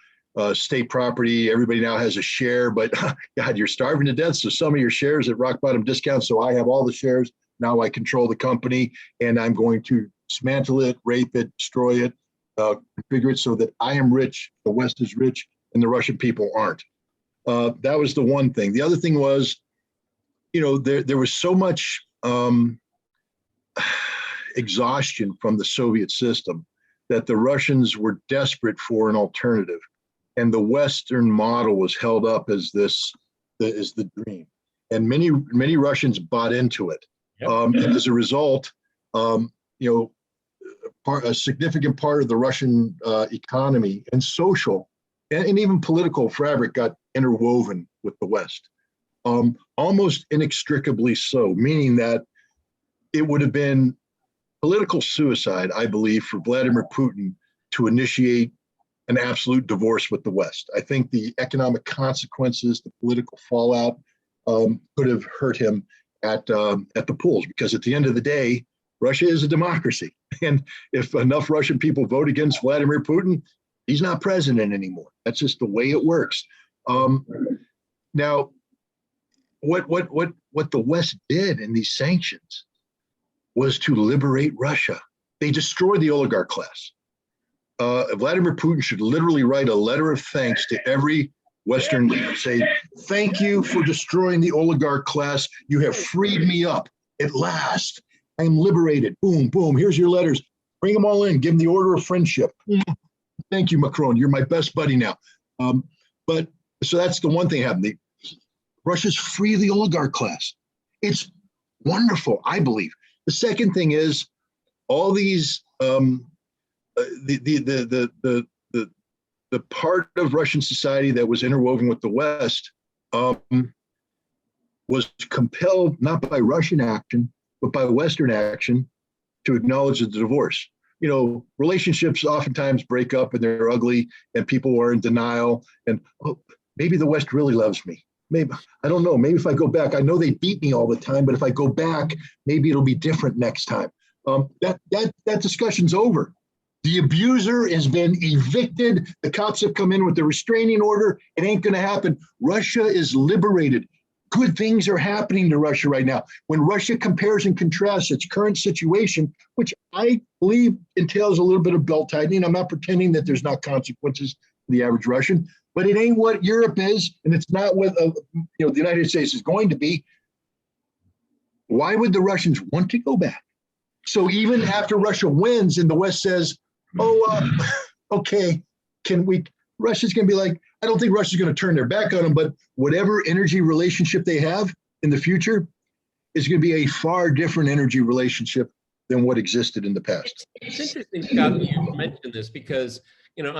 state property. Everybody now has a share, but God, you're starving to death. So some of your shares at rock bottom discount. So I have all the shares. Now I control the company, and I'm going to dismantle it, rape it, destroy it, configure it so that I am rich, the West is rich, and the Russian people aren't. That was the one thing. The other thing was, you know, there was so much exhaustion from the Soviet system that the Russians were desperate for an alternative. And the Western model was held up as the dream. And many Russians bought into it. Yep. And as a result, you know, a significant part of the Russian economy and social and even political fabric got interwoven with the West, almost inextricably so, meaning that it would have been political suicide, I believe, for Vladimir Putin to initiate an absolute divorce with the West. I think the economic consequences, the political fallout, could have hurt him at the polls, because at the end of the day, Russia is a democracy. And if enough Russian people vote against Vladimir Putin, he's not president anymore. That's just the way it works. Now, what the West did in these sanctions was to liberate Russia. They destroyed the oligarch class. Vladimir Putin should literally write a letter of thanks to every Western leader. Say, thank you for destroying the oligarch class. You have freed me up at last. I am liberated. Boom, boom. Here's your letters. Bring them all in. Give them the order of friendship. Thank you, Macron. You're my best buddy now. But so that's the one thing happened. Russia's free the oligarch class. It's wonderful, I believe. The second thing is all these the part of Russian society that was interwoven with the West was compelled not by Russian action, but by Western action to acknowledge the divorce. You know, relationships oftentimes break up and they're ugly and people are in denial and, oh, maybe the West really loves me. Maybe, I don't know, maybe if I go back, I know they beat me all the time, but if I go back, maybe it'll be different next time. That discussion's over. The abuser has been evicted. The cops have come in with the restraining order. It ain't going to happen. Russia is liberated. Good things are happening to Russia right now. When Russia compares and contrasts its current situation, which I believe entails a little bit of belt tightening, I'm not pretending that there's not consequences for the average Russian, but it ain't what Europe is, and it's not what the United States is going to be. Why would the Russians want to go back? So even after Russia wins and the West says, okay, Russia's going to be like, I don't think Russia's going to turn their back on them, but whatever energy relationship they have in the future is going to be a far different energy relationship than what existed in the past. It's interesting, Scott, that you mentioned this because, you know,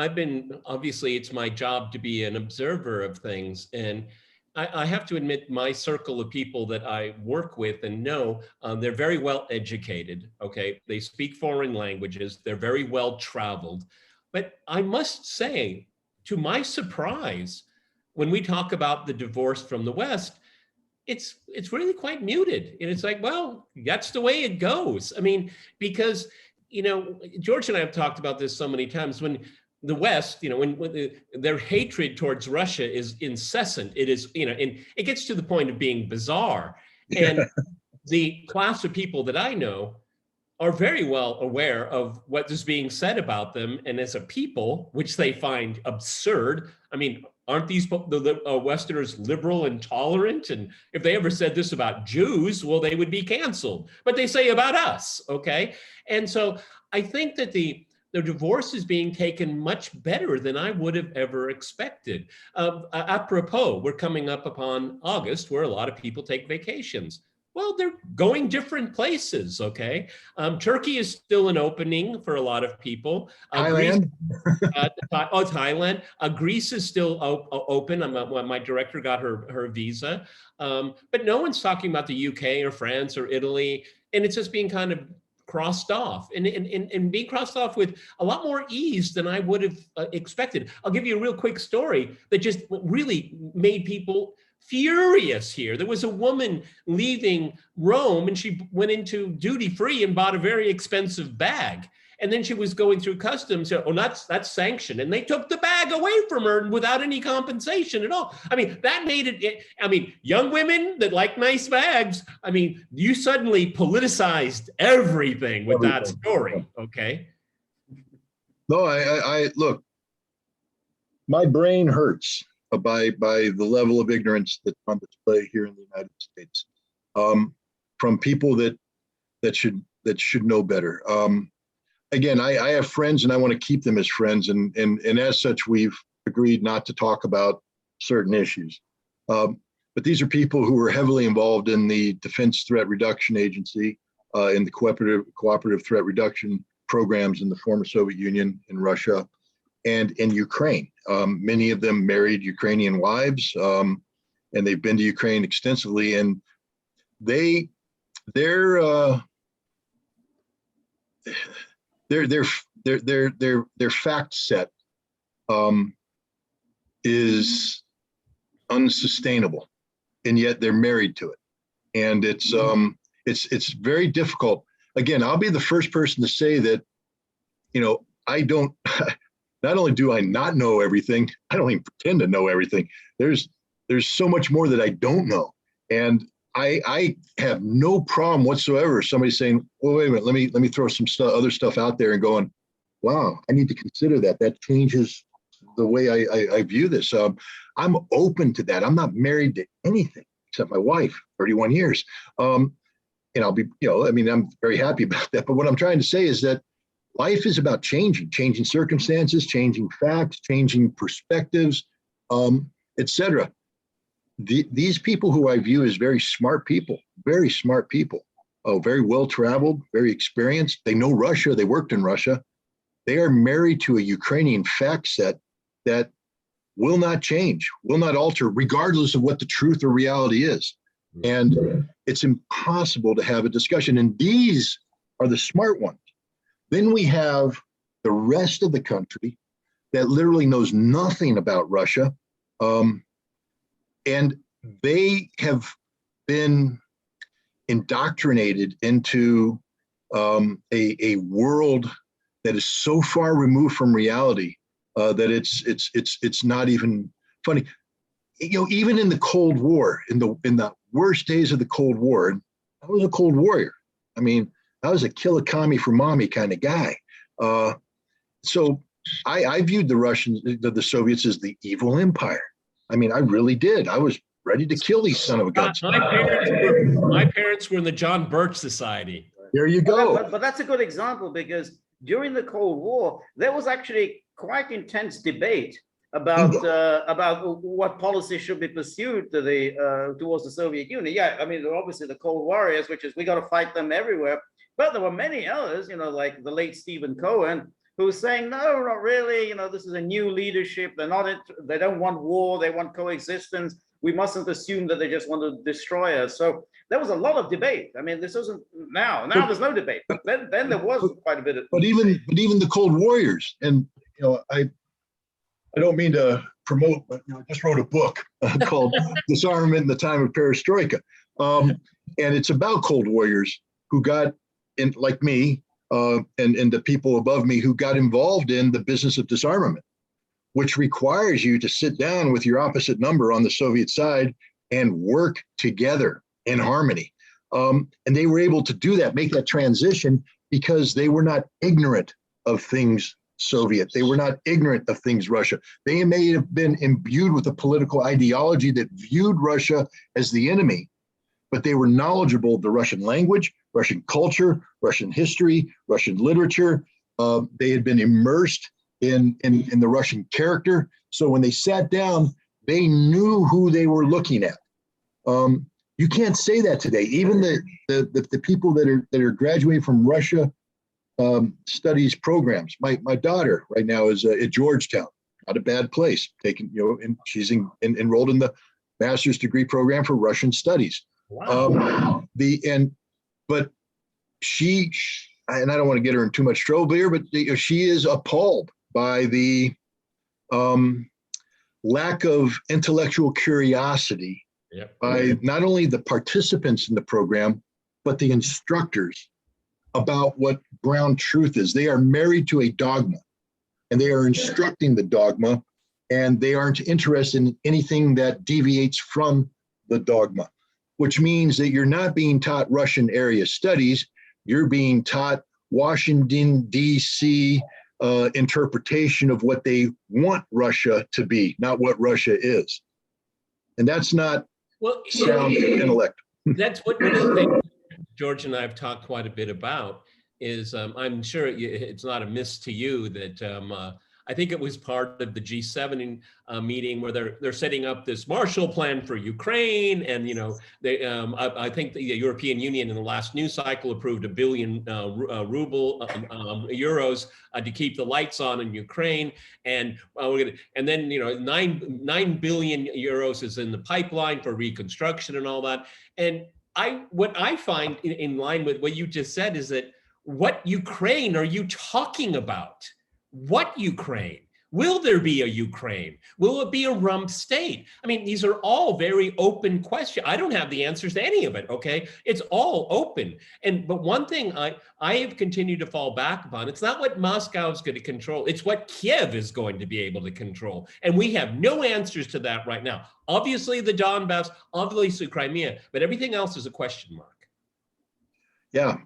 obviously it's my job to be an observer of things. And I have to admit my circle of people that I work with and know, they're very well educated, okay? They speak foreign languages, they're very well traveled. But I must say, to my surprise, when we talk about the divorce from the West, it's really quite muted. And it's like, well, that's the way it goes. I mean, because, you know, George and I have talked about this so many times. When the West, you know, when their hatred towards Russia is incessant, it is, you know, and it gets to the point of being bizarre. And the class of people that I know are very well aware of what is being said about them. And as a people, which they find absurd. I mean, aren't these the Westerners liberal and tolerant? And if they ever said this about Jews, well, they would be canceled. But they say about us, okay? And so I think that the the divorce is being taken much better than I would have ever expected. Apropos, we're coming up upon August, where a lot of people take vacations. Well, they're going different places, okay? Turkey is still an opening for a lot of people. Thailand? Thailand. Greece is still open. My director got her visa. But no one's talking about the UK or France or Italy. And it's just being kind of crossed off and being crossed off with a lot more ease than I would have expected. I'll give you a real quick story that just really made people furious here. There was a woman leaving Rome and she went into duty free and bought a very expensive bag. And then she was going through customs. Oh, that's sanctioned. And they took the bag away from her without any compensation at all. I mean, that made it, I mean, young women that like nice bags, I mean, you suddenly politicized everything with that story, okay? No, I look, my brain hurts by the level of ignorance that's on display here in the United States, from people that should know better. Again, I have friends and I want to keep them as friends, and as such, we've agreed not to talk about certain issues. But these are people who are heavily involved in the Defense Threat Reduction Agency, in the cooperative threat reduction programs in the former Soviet Union, in Russia, and in Ukraine. Many of them married Ukrainian wives, and they've been to Ukraine extensively, and their fact set is unsustainable, and yet they're married to it, and it's very difficult. Again, I'll be the first person to say that, I don't. Not only do I not know everything, I don't even pretend to know everything. There's so much more that I don't know, and I have no problem whatsoever somebody saying, "Well, wait a minute, let me throw some other stuff out there," and going, "Wow, I need to consider that. That changes the way I view this." I'm open to that. I'm not married to anything except my wife, 31 years, and I'll be, I'm very happy about that. But what I'm trying to say is that life is about changing circumstances, changing facts, changing perspectives, etc. These people who I view as very smart people, very well-traveled, very experienced. They know Russia. They worked in Russia. They are married to a Ukrainian fact set that will not change, will not alter, regardless of what the truth or reality is. And it's impossible to have a discussion. And these are the smart ones. Then we have the rest of the country that literally knows nothing about Russia. And they have been indoctrinated into a world that is so far removed from reality that it's not even funny. Even in the Cold War, in the worst days of the Cold War, and I was a Cold Warrior. I mean, I was a kill a commie for mommy kind of guy. So I viewed the Russians, the Soviets, as the evil empire. I mean, I really did. I was ready to kill these son of a guns. My parents were in the John Birch Society. There you go. But that's a good example, because during the Cold War, there was actually quite intense debate about what policy should be pursued towards the Soviet Union. Yeah, I mean, obviously the Cold Warriors, which is we got to fight them everywhere. But there were many others, like the late Stephen Cohen, who was saying, no, not really. This is a new leadership. They don't want war. They want coexistence. We mustn't assume that they just want to destroy us. So there was a lot of debate. I mean, this isn't now. Now there's no debate. But then there was quite a bit of. But even the Cold Warriors, and I don't mean to promote, but I just wrote a book called "Disarmament in the Time of Perestroika," and it's about Cold Warriors who got in, like me, and the people above me who got involved in the business of disarmament, which requires you to sit down with your opposite number on the Soviet side and work together in harmony. And they were able to do that, make that transition, because they were not ignorant of things Soviet. They were not ignorant of things Russia. They may have been imbued with a political ideology that viewed Russia as the enemy, but they were knowledgeable of the Russian language, Russian culture, Russian history, Russian literature, They had been immersed in the Russian character. So when they sat down, they knew who they were looking at. You can't say that today. Even the people that are graduating from Russia studies programs. My daughter right now is at Georgetown, not a bad place. And she's enrolled in the master's degree program for Russian studies. Wow. But she, and I don't want to get her in too much trouble here, but she is appalled by the lack of intellectual curiosity by not only the participants in the program, but the instructors about what ground truth is. They are married to a dogma, and they are instructing the dogma, and they aren't interested in anything that deviates from the dogma, which means that you're not being taught Russian area studies, you're being taught Washington, D.C. Interpretation of what they want Russia to be, not what Russia is. And that's not sound intellect. That's what one of the things George and I have talked quite a bit about is, I'm sure it's not a miss to you that I think it was part of the G7 meeting where they're setting up this Marshall Plan for Ukraine, and they I think the European Union in the last news cycle approved €1 billion euros to keep the lights on in Ukraine, and then 9 billion euros is in the pipeline for reconstruction and all that. And what I find in line with what you just said is that what Ukraine are you talking about? What Ukraine? Will there be a Ukraine? Will it be a rump state? I mean, these are all very open questions. I don't have the answers to any of it, okay? It's all open. But one thing I have continued to fall back upon, it's not what Moscow is going to control, it's what Kiev is going to be able to control. And we have no answers to that right now. Obviously the Donbass, obviously Crimea, but everything else is a question mark. Yeah,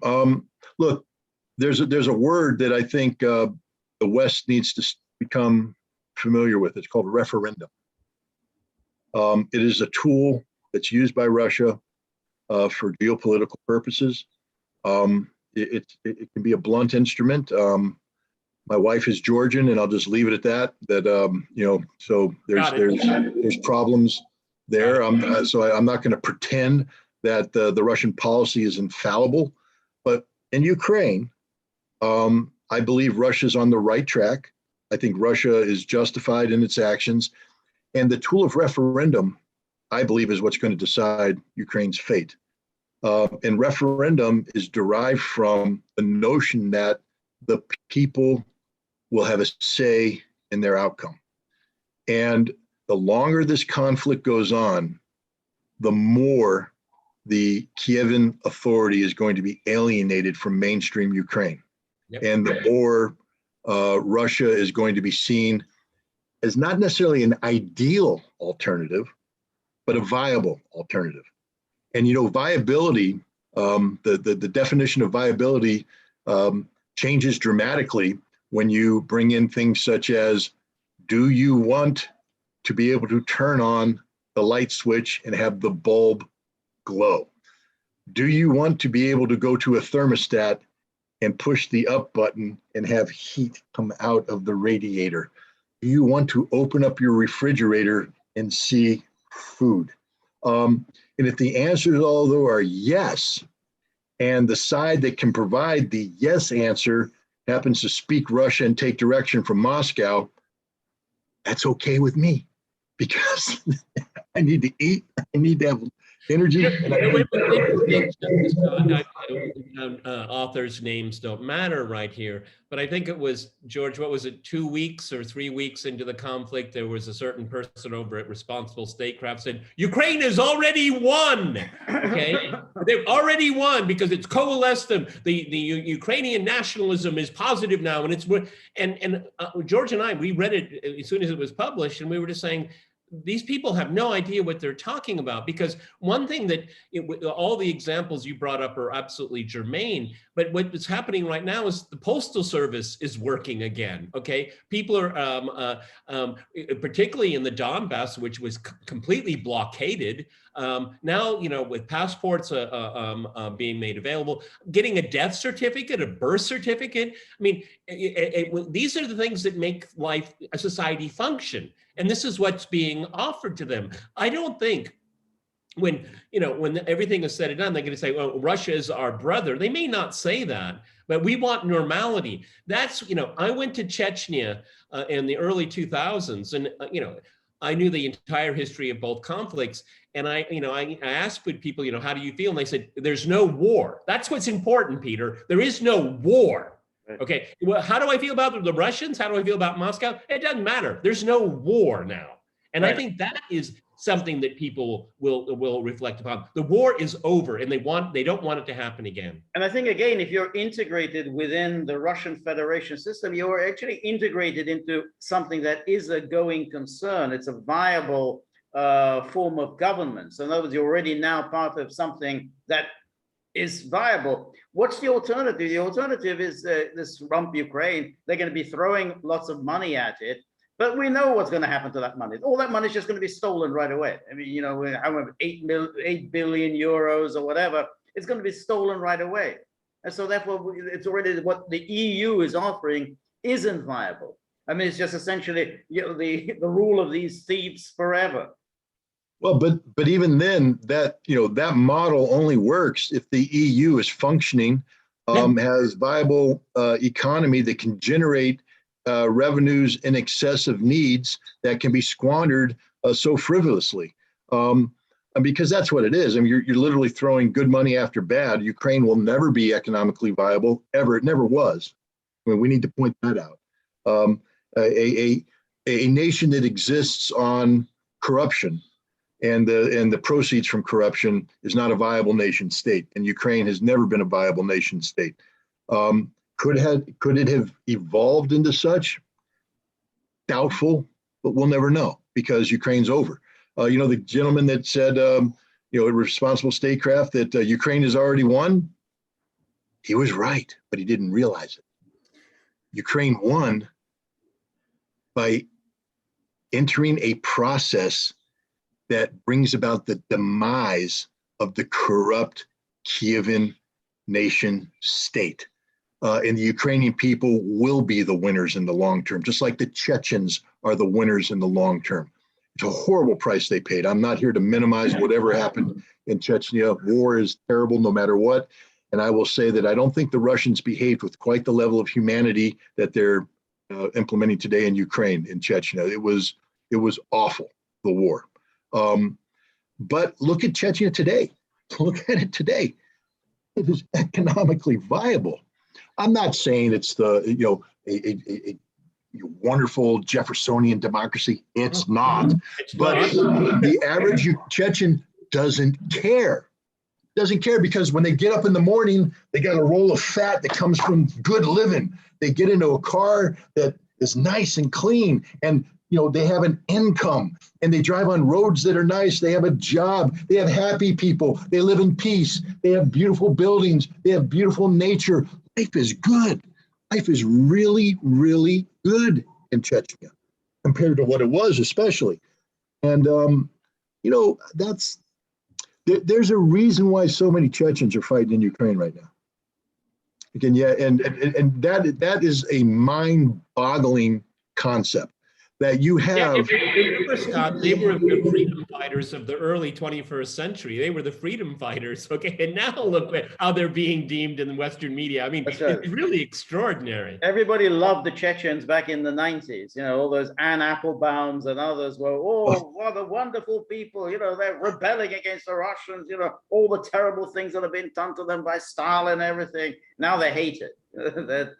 look, there's a word that I think the West needs to become familiar with. It's called referendum. It is a tool that's used by Russia for geopolitical purposes. It can be a blunt instrument. My wife is Georgian, and I'll just leave it at that. So there's problems there. So I'm not going to pretend that the Russian policy is infallible. But in Ukraine, I believe Russia's on the right track. I think Russia is justified in its actions. And the tool of referendum, I believe, is what's going to decide Ukraine's fate. And referendum is derived from the notion that the people will have a say in their outcome. And the longer this conflict goes on, the more the Kievan authority is going to be alienated from mainstream Ukraine. Yep. And the more Russia is going to be seen as not necessarily an ideal alternative, but a viable alternative. And viability, the definition of viability changes dramatically when you bring in things such as, do you want to be able to turn on the light switch and have the bulb glow? Do you want to be able to go to a thermostat and push the up button and have heat come out of the radiator? Do you want to open up your refrigerator and see food? And if the answers although are yes, and the side that can provide the yes answer happens to speak Russian and take direction from Moscow, that's okay with me, because I need to eat, I need to have energy. Authors' names don't matter right here, but I think it was, George, what was it, 2 weeks or 3 weeks into the conflict, there was a certain person over at Responsible Statecraft said, Ukraine has already won, okay? They've already won because it's coalesced them. The Ukrainian nationalism is positive now, and it's, and George and I, we read it as soon as it was published, and we were just saying, these people have no idea what they're talking about, because one thing that all the examples you brought up are absolutely germane, but what is happening right now is the postal service is working again. Okay, people are particularly in the Donbass, which was completely blockaded. Now, with passports being made available, getting a death certificate, a birth certificate. I mean, these are the things that make life, a society function. And this is what's being offered to them. I don't think when everything is said and done, they're going to say, well, Russia is our brother. They may not say that, but we want normality. That's, I went to Chechnya in the early 2000s, and, I knew the entire history of both conflicts. And I asked people, how do you feel? And they said, there's no war. That's what's important, Peter. There is no war. Okay, well, how do I feel about the Russians? How do I feel about Moscow? It doesn't matter. There's no war now. And I think that is something that people will reflect upon. The war is over, and they don't want it to happen again. And I think, again, if you're integrated within the Russian Federation system, you're actually integrated into something that is a going concern. It's a viable form of government. So in other words, you're already now part of something that is viable. What's the alternative? The alternative is this rump Ukraine. They're going to be throwing lots of money at it, but we know what's going to happen to that money. All that money is just going to be stolen right away. I mean, however, 8 billion euros or whatever, it's going to be stolen right away. And so therefore, it's already what the EU is offering isn't viable. I mean, it's just essentially the rule of these thieves forever. Well, but even then, that that model only works if the EU is functioning, has viable economy that can generate revenues in excess of needs that can be squandered so frivolously. And because that's what it is. I mean, you're literally throwing good money after bad. Ukraine will never be economically viable ever. It never was. I mean, we need to point that out. A nation that exists on corruption and the proceeds from corruption is not a viable nation state, and Ukraine has never been a viable nation state. Could it have evolved into such? Doubtful, but we'll never know because Ukraine's over. The gentleman that said, responsible statecraft that Ukraine has already won, he was right, but he didn't realize it. Ukraine won by entering a process that brings about the demise of the corrupt Kievan nation state. And the Ukrainian people will be the winners in the long term, just like the Chechens are the winners in the long term. It's a horrible price they paid. I'm not here to minimize whatever happened in Chechnya. War is terrible no matter what. And I will say that I don't think the Russians behaved with quite the level of humanity that they're implementing today in Ukraine, in Chechnya. It was awful, the war. But look at Chechnya today. Look at it today. It is economically viable. I'm not saying it's a wonderful Jeffersonian democracy. It's not. But the average Chechen doesn't care. Doesn't care because when they get up in the morning, they got a roll of fat that comes from good living. They get into a car that is nice and clean, and they have an income, and they drive on roads that are nice. They have a job. They have happy people. They live in peace. They have beautiful buildings. They have beautiful nature. Life is good. Life is really, really good in Chechnya compared to what it was, especially. And, there's a reason why so many Chechens are fighting in Ukraine right now. Again, and that is a mind-boggling concept. That you have. Yeah, remember, Scott, they were the freedom fighters of the early 21st century. They were the freedom fighters. Okay, and now look at how they're being deemed in the Western media. I mean, right. It's really extraordinary. Everybody loved the Chechens back in the 90s. All those Anne Applebaums and others were, what a wonderful people. They're rebelling against the Russians. All the terrible things that have been done to them by Stalin and everything. Now they hate it.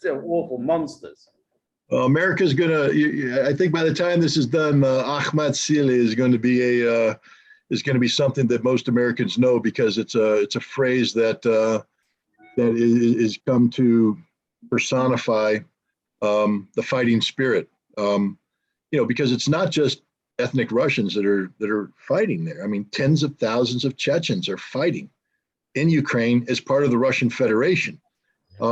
They're awful monsters. America's I think by the time this is done, Ahmad Sili is going to be something that most Americans know because it's a phrase that is come to personify the fighting spirit. Because it's not just ethnic Russians that are fighting there. I mean, tens of thousands of Chechens are fighting in Ukraine as part of the Russian Federation. There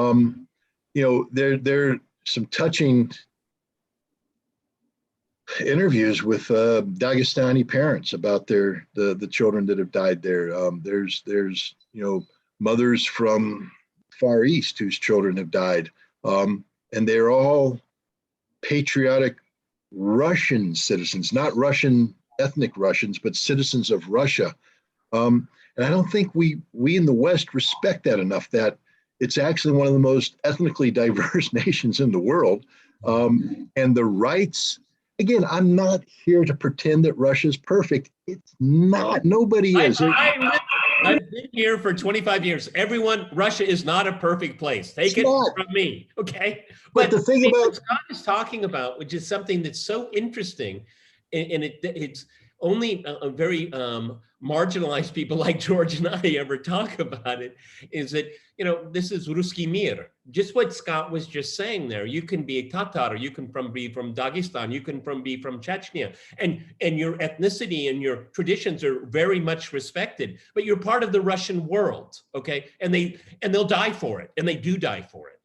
are some touching interviews with Dagestani parents about the children that have died there. There's mothers from Far East whose children have died, and they're all patriotic Russian citizens, not Russian ethnic Russians, but citizens of Russia. And I don't think we in the West respect that enough, that it's actually one of the most ethnically diverse nations in the world. And the rights, again, I'm not here to pretend that Russia's perfect. It's not. Nobody is. I've been here for 25 years. Everyone, Russia is not a perfect place. Take it from me, okay? But the thing about what Scott is talking about, which is something that's so interesting, and it's only a very marginalized people like George and I ever talk about it, is that, this is Ruski Mir. Just what Scott was just saying there. You can be a Tatar, you can be from Dagestan, you can be from Chechnya, and your ethnicity and your traditions are very much respected, but you're part of the Russian world, okay? And they'll die for it, and they do die for it.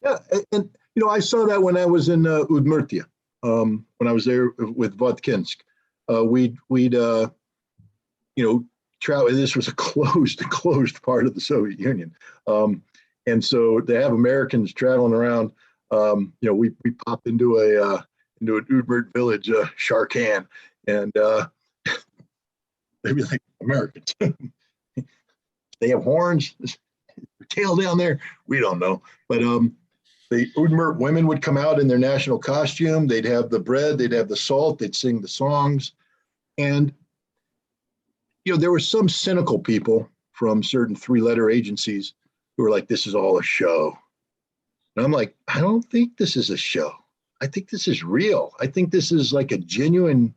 Yeah, and I saw that when I was in Udmurtia, when I was there with Vodkinsk. We'd travel. This was a closed part of the Soviet Union, and so to have Americans traveling around, we popped into an Udmurt village, Sharkan, and they'd be like, Americans, they have horns, tail down there. We don't know, but the Udmurt women would come out in their national costume. They'd have the bread, they'd have the salt, they'd sing the songs. And, there were some cynical people from certain three-letter agencies who were like, this is all a show. And I'm like, I don't think this is a show. I think this is real. I think this is like a genuine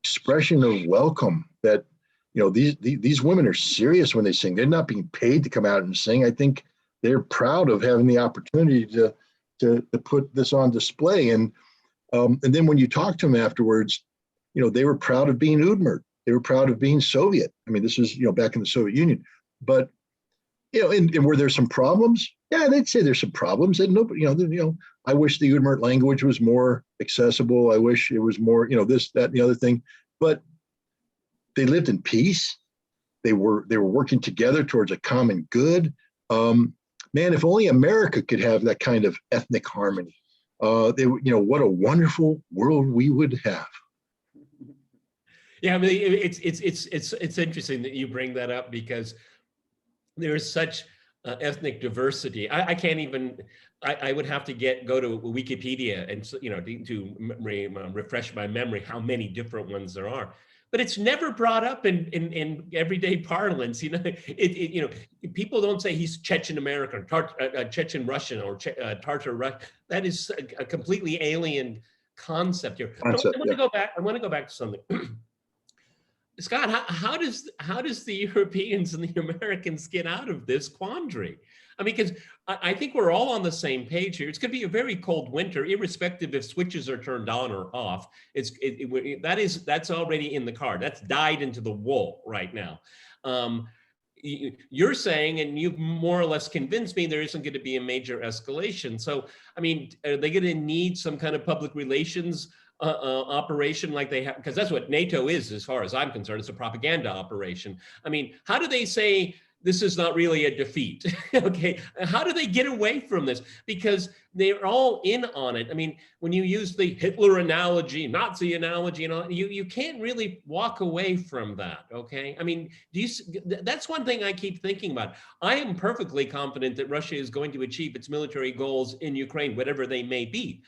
expression of welcome that, these women are serious when they sing. They're not being paid to come out and sing. I think they're proud of having the opportunity to put this on display. And then when you talk to them afterwards, they were proud of being Udmurt. They were proud of being Soviet. I mean, this is, back in the Soviet Union. But, and were there some problems? Yeah, they'd say there's some problems. And nobody, I wish the Udmurt language was more accessible. I wish it was more, this, that, and the other thing. But they lived in peace. They were working together towards a common good. Man, if only America could have that kind of ethnic harmony, what a wonderful world we would have. Yeah, I mean, it's interesting that you bring that up, because there is such ethnic diversity. I can't even. I would have to go to Wikipedia and to refresh my memory how many different ones there are. But it's never brought up in everyday parlance. People don't say he's Chechen American, Chechen Russian, or Tartar Russian. That is a completely alien concept here. I want to go back. I want to go back to something. Scott, how does the Europeans and the Americans get out of this quandary? I mean, because I think we're all on the same page here. It's going to be a very cold winter, irrespective if switches are turned on or off. That's already in the card. That's dyed into the wool right now. You're saying, and you've more or less convinced me, there isn't going to be a major escalation. So, I mean, are they going to need some kind of public relations operation like they have? Because that's what NATO is, as far as I'm concerned. It's a propaganda operation. I mean, how do they say this is not really a defeat? Okay, how do they get away from this? Because they're all in on it. I mean, when you use the Hitler analogy, Nazi analogy, you can't really walk away from that. Okay, I mean, that's one thing I keep thinking about. I am perfectly confident that Russia is going to achieve its military goals in Ukraine, whatever they may be.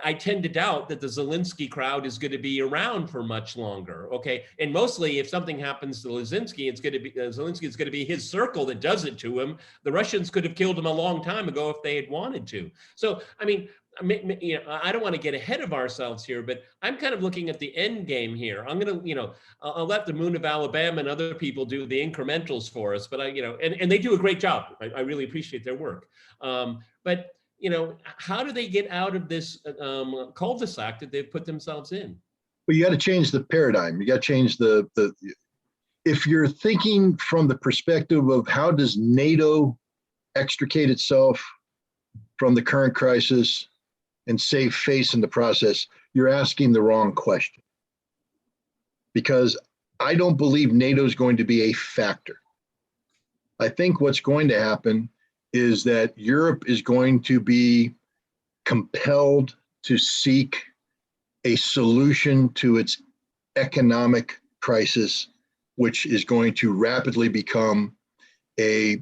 I tend to doubt that the Zelensky crowd is going to be around for much longer. Okay, and mostly if something happens to Zelensky, it's going to be Zelensky. It's going to be his circle that does it to him. The Russians could have killed him a long time ago if they had wanted to. So I mean, I don't want to get ahead of ourselves here, but I'm kind of looking at the end game here. I'm going to, I'll let the Moon of Alabama and other people do the incrementals for us, but and they do a great job. I really appreciate their work. But how do they get out of this cul-de-sac that they've put themselves in? Well, you got to change the paradigm. You got to change if you're thinking from the perspective of how does NATO extricate itself from the current crisis and save face in the process, you're asking the wrong question. Because I don't believe NATO is going to be a factor. I think what's going to happen is that Europe is going to be compelled to seek a solution to its economic crisis, which is going to rapidly become a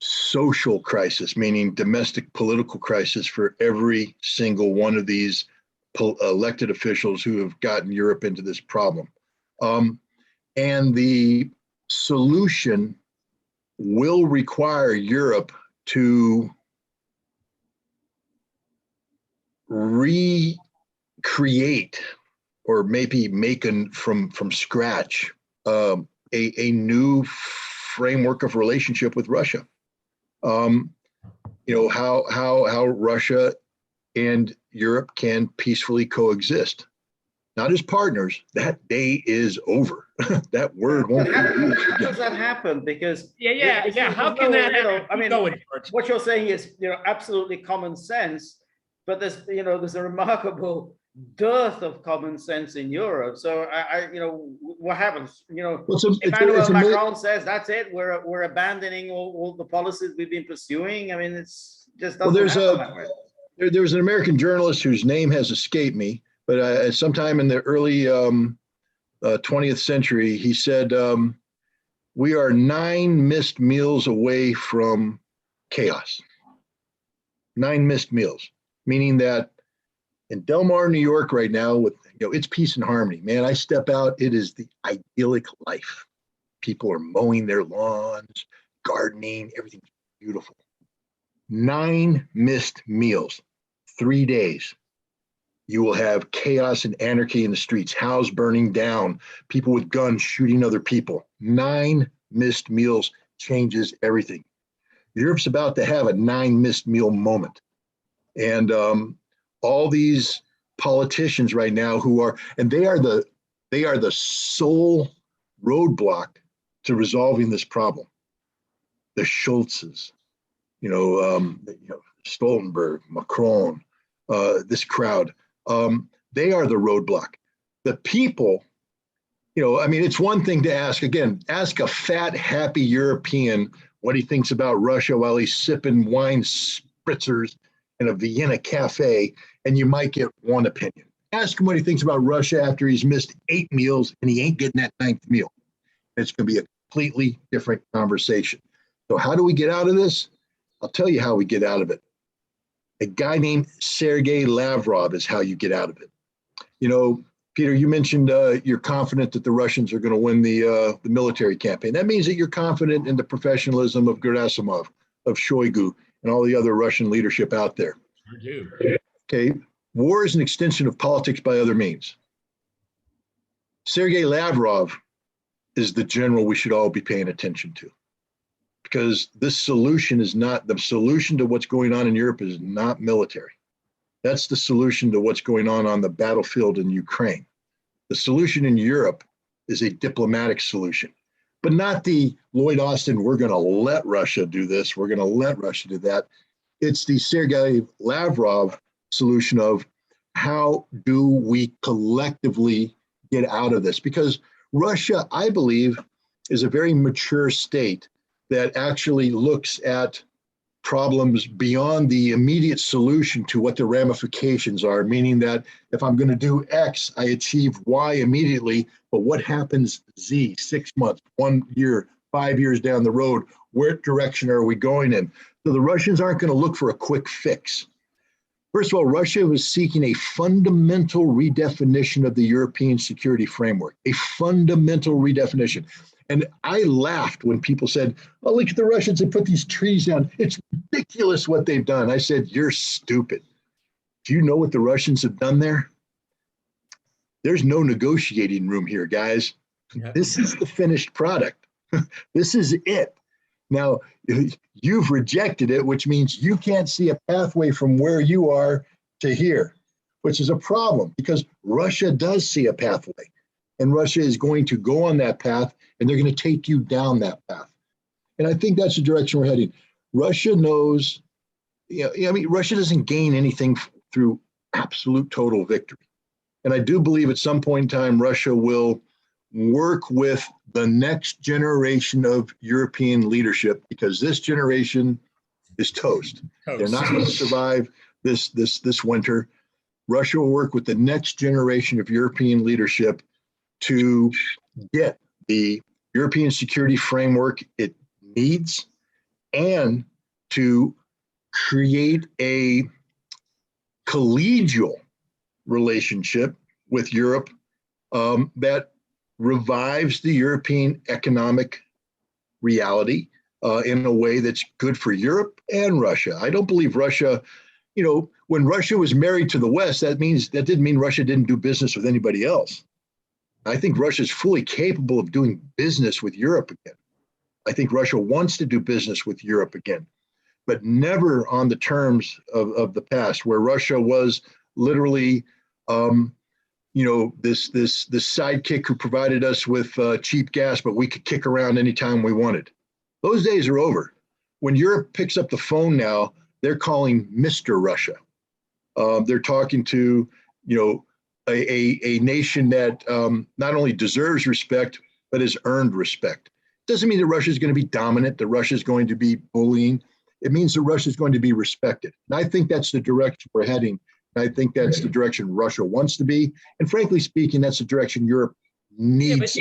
social crisis, meaning domestic political crisis for every single one of these elected officials who have gotten Europe into this problem. And the solution will require Europe to recreate or maybe make from scratch a new framework of relationship with Russia. How Russia and Europe can peacefully coexist, not as partners. That day is over. That word won't be used How again. does that happen? Because How can that happen? I mean, what you're saying is absolutely common sense, but there's a remarkable dearth of common sense in Europe. So what happens? Emmanuel Macron says that's it. We're abandoning all the policies we've been pursuing. I mean, it's just doesn't happen that way. There was an American journalist whose name has escaped me, but sometime in the early 20th century, he said, "We are 9 missed meals away from chaos." 9 missed meals, meaning that in Del Mar, New York right now, with it's peace and harmony. Man, I step out, it is the idyllic life. People are mowing their lawns, gardening, everything's beautiful. 9 missed meals, 3 days. You will have chaos and anarchy in the streets, houses burning down, people with guns shooting other people. 9 missed meals changes everything. Europe's about to have a 9 missed meal moment. And all these politicians right now they are the sole roadblock to resolving this problem. The Schultzes, Stoltenberg, Macron, this crowd, they are the roadblock. The people, it's one thing to ask a fat, happy European what he thinks about Russia while he's sipping wine spritzers in a Vienna cafe, and you might get one opinion. Ask him what he thinks about Russia after he's missed 8 meals and he ain't getting that 9th meal. It's going to be a completely different conversation. So how do we get out of this? I'll tell you how we get out of it. A guy named Sergei Lavrov is how you get out of it. Peter, you mentioned you're confident that the Russians are going to win the military campaign. That means that you're confident in the professionalism of Gerasimov, of Shoigu, and all the other Russian leadership out there. I do. Okay, war is an extension of politics by other means. Sergei Lavrov is the general we should all be paying attention to, because this solution is not, the solution to what's going on in Europe is not military. That's the solution to what's going on the battlefield in Ukraine. The solution in Europe is a diplomatic solution, but not the Lloyd Austin, we're going to let Russia do this, we're going to let Russia do that. It's the Sergei Lavrov solution of how do we collectively get out of this? Because Russia, I believe, is a very mature state that actually looks at problems beyond the immediate solution to what the ramifications are, meaning that if I'm going to do X, I achieve Y immediately, but what happens Z, 6 months, 1 year, 5 years down the road? What direction are we going in? So the Russians aren't going to look for a quick fix. First of all, Russia was seeking a fundamental redefinition of the European security framework, a fundamental redefinition. And I laughed when people said, oh, look at the Russians, they put these trees down. It's ridiculous what they've done. I said, you're stupid. Do you know what the Russians have done there? There's no negotiating room here, guys. Yeah. This is the finished product. This is it. Now, you've rejected it, which means you can't see a pathway from where you are to here, which is a problem because Russia does see a pathway, and Russia is going to go on that path, and they're going to take you down that path. And I think that's the direction we're heading. Russia knows, I mean, Russia doesn't gain anything through absolute total victory. And I do believe at some point in time, Russia will work with the next generation of European leadership because this generation is toast. They're not going to survive this winter. Russia will work with the next generation of European leadership to get the European security framework it needs and to create a collegial relationship with Europe that revives the European economic reality in a way that's good for Europe and Russia. I don't believe Russia, when Russia was married to the West, that didn't mean Russia didn't do business with anybody else. I think Russia is fully capable of doing business with Europe again. I think Russia wants to do business with Europe again, but never on the terms of the past, where Russia was literally, this sidekick who provided us with cheap gas, but we could kick around anytime we wanted. Those days are over. When Europe picks up the phone now, they're calling Mr. Russia. They're talking to, a nation that not only deserves respect, but has earned respect. Doesn't mean that Russia is going to be dominant, that Russia is going to be bullying. It means that Russia is going to be respected. And I think that's the direction we're heading. And I think that's the direction Russia wants to be. And frankly speaking, that's the direction Europe needs.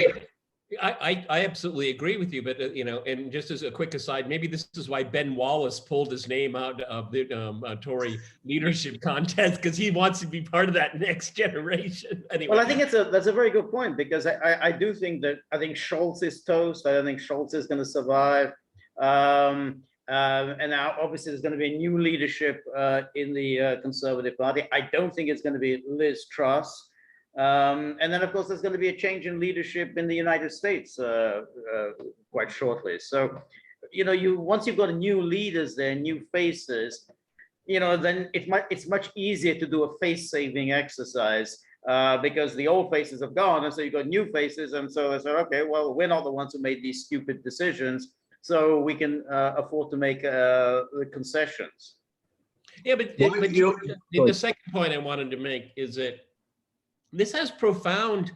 I absolutely agree with you, but and just as a quick aside, maybe this is why Ben Wallace pulled his name out of the Tory leadership contest, because he wants to be part of that next generation. Anyway. Well, I think that's a very good point, because I do think that Scholz is toast. I don't think Scholz is going to survive. And now obviously there's going to be a new leadership in the Conservative Party. I don't think it's going to be Liz Truss. And then, of course, there's going to be a change in leadership in the United States quite shortly. So, once you've got new leaders there, new faces, then it's much easier to do a face-saving exercise because the old faces have gone, and so you've got new faces, and so they said, okay, well, we're not the ones who made these stupid decisions, so we can afford to make the concessions. Yeah, but the second point I wanted to make is that this has profound,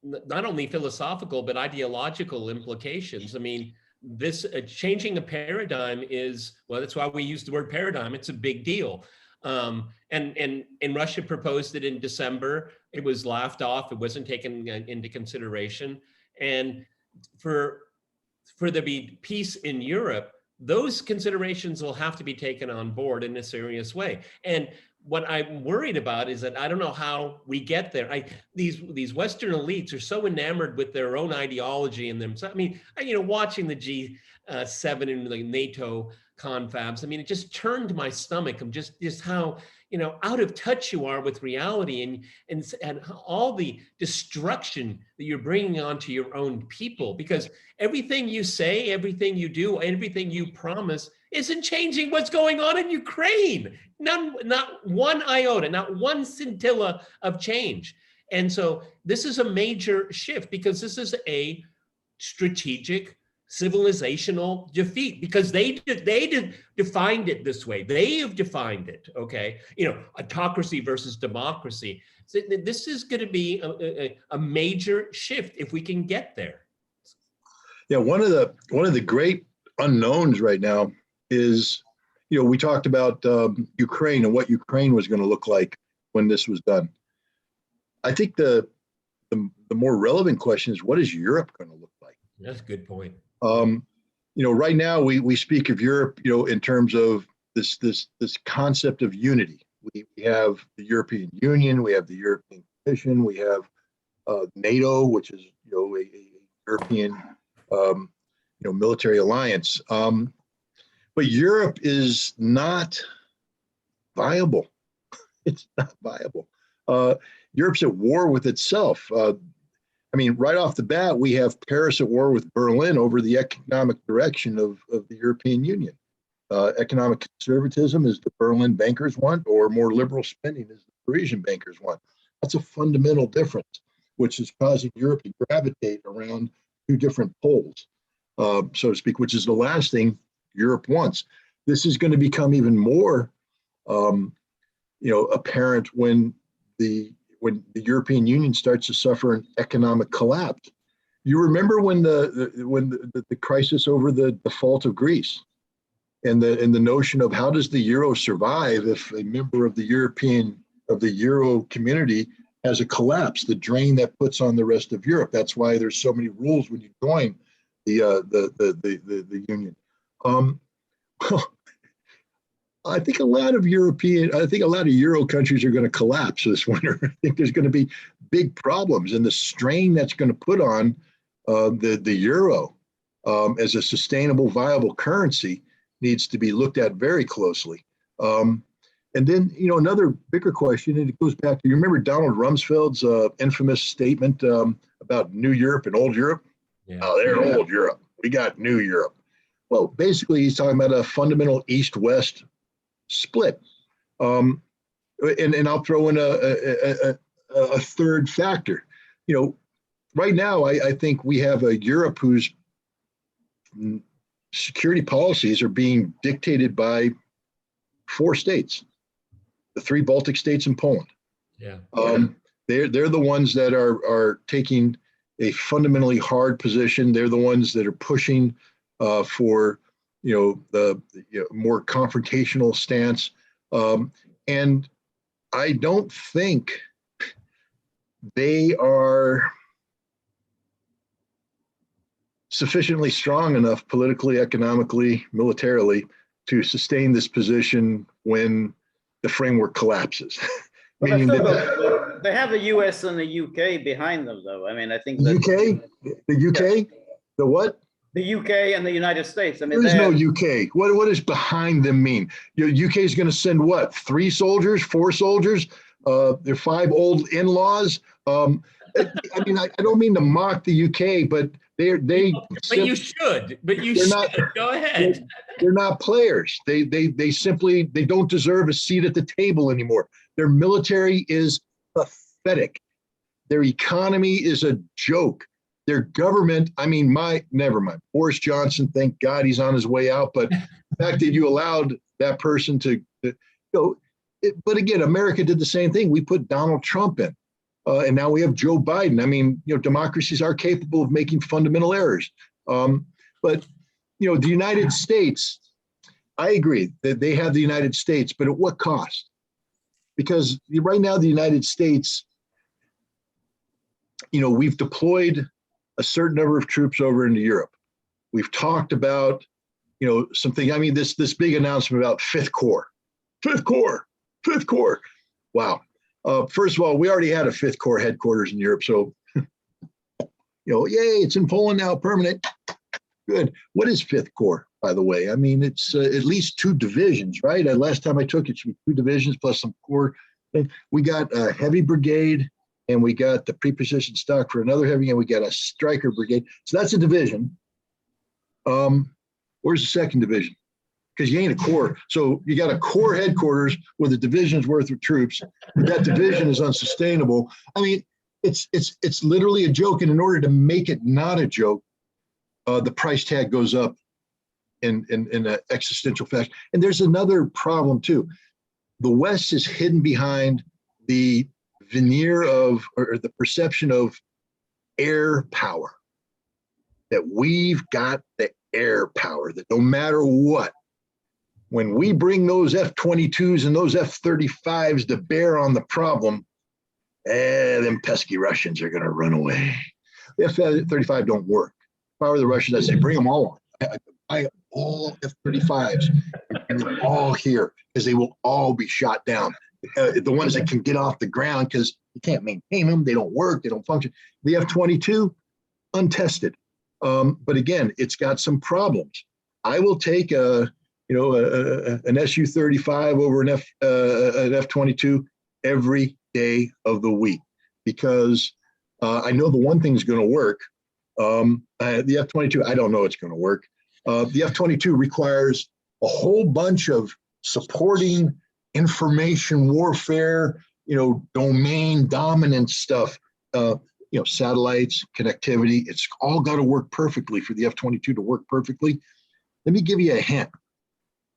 not only philosophical, but ideological implications. I mean, this changing a paradigm is, well, that's why we use the word paradigm. It's a big deal. And Russia proposed it in December. It was laughed off. It wasn't taken into consideration. And for there to be peace in Europe, those considerations will have to be taken on board in a serious way. And what I'm worried about is that I don't know how we get there. These Western elites are so enamored with their own ideology and themselves. I mean, watching the G7 and the NATO confabs, I mean, it just turned my stomach of just how, out of touch you are with reality and all the destruction that you're bringing onto your own people, because everything you say, everything you do, everything you promise isn't changing what's going on in Ukraine. Not one iota, not one scintilla of change. And so this is a major shift, because this is a strategic civilizational defeat, because they defined it this way. They have defined it, okay? Autocracy versus democracy. So this is going to be a major shift if we can get there. Yeah, one of the great unknowns right now is, we talked about Ukraine and what Ukraine was going to look like when this was done. I think the more relevant question is, what is Europe going to look like? That's a good point. Right now we speak of Europe, in terms of this concept of unity. We have the European Union, we have the European Commission, we have NATO, which is a European military alliance. But Europe is not viable. It's not viable. Europe's at war with itself. I mean, right off the bat, we have Paris at war with Berlin over the economic direction of the European Union. Economic conservatism is the Berlin bankers want, or more liberal spending as the Parisian bankers want. That's a fundamental difference, which is causing Europe to gravitate around two different poles, so to speak, which is the last thing Europe wants. This is going to become even more, apparent when the European Union starts to suffer an economic collapse. You remember when the crisis over the default of Greece, and the notion of how does the euro survive if a member of the euro community has a collapse, the drain that puts on the rest of Europe. That's why there's so many rules when you join the union. I think a lot of Euro countries are going to collapse this winter. I think there's going to be big problems, and the strain that's going to put on the euro as a sustainable, viable currency needs to be looked at very closely. And then, another bigger question, and it goes back to, you remember Donald Rumsfeld's infamous statement about New Europe and Old Europe? Yeah. Oh, they're Old Europe. We got New Europe. Well, basically, he's talking about a fundamental East-West split. And I'll throw in a third factor. Right now, I think we have a Europe whose security policies are being dictated by 4 states. The 3 Baltic states and Poland. Yeah. They're the ones that are taking a fundamentally hard position. They're the ones that are pushing for the more confrontational stance. And I don't think they are sufficiently strong enough politically, economically, militarily to sustain this position when the framework collapses. Meaning that they have the US and the UK behind them, though. I mean, I think the UK, the what? The UK and the United States. I mean, there is no UK. What does behind them mean? UK is going to send what? 3 soldiers, 4 soldiers? There are 5 old in-laws. I mean, I don't mean to mock the UK, but they. But you should. But you should. Go ahead. They're not players. They simply don't deserve a seat at the table anymore. Their military is pathetic. Their economy is a joke. Their government, I mean, never mind. Boris Johnson, thank God he's on his way out. But the fact that you allowed that person to go, but again, America did the same thing. We put Donald Trump in, and now we have Joe Biden. I mean, democracies are capable of making fundamental errors. But the United States, I agree that they have the United States, but at what cost? Because right now, the United States, we've deployed a certain number of troops over into Europe. We've talked about, something. I mean, this big announcement about Fifth Corps. Wow. First of all, we already had a Fifth Corps headquarters in Europe, so yay! It's in Poland now, permanent. Good. What is Fifth Corps, by the way? I mean, it's at least 2 divisions, right? Last time I took it, should be 2 divisions plus some corps. We got a heavy brigade, and we got the pre-positioned stock for another heavy, and we got a striker brigade. So that's a division. Where's the 2nd division? Because you ain't a corps. So you got a corps headquarters with a division's worth of troops. But that division is unsustainable. I mean, it's literally a joke. And in order to make it not a joke, the price tag goes up in an existential fashion. And there's another problem too. The West is hidden behind the veneer of, or the perception of air power, that we've got the air power, that no matter what, when we bring those F-22s and those F-35s to bear on the problem, them pesky Russians are going to run away. The F-35 don't work. If I were the Russians, I'd say, bring them all on. I all F-35s, and they're all here, because they will all be shot down. The ones that can get off the ground, because you can't maintain them, they don't work, they don't function. The F-22, untested. But again, it's got some problems. I will take an Su-35 over an F-22 every day of the week, because I know the one thing's going to work. The F-22, I don't know it's going to work. The F-22 requires a whole bunch of supporting information warfare, domain dominant stuff, satellites, connectivity. It's all got to work perfectly for the F-22 to work perfectly. Let me give you a hint.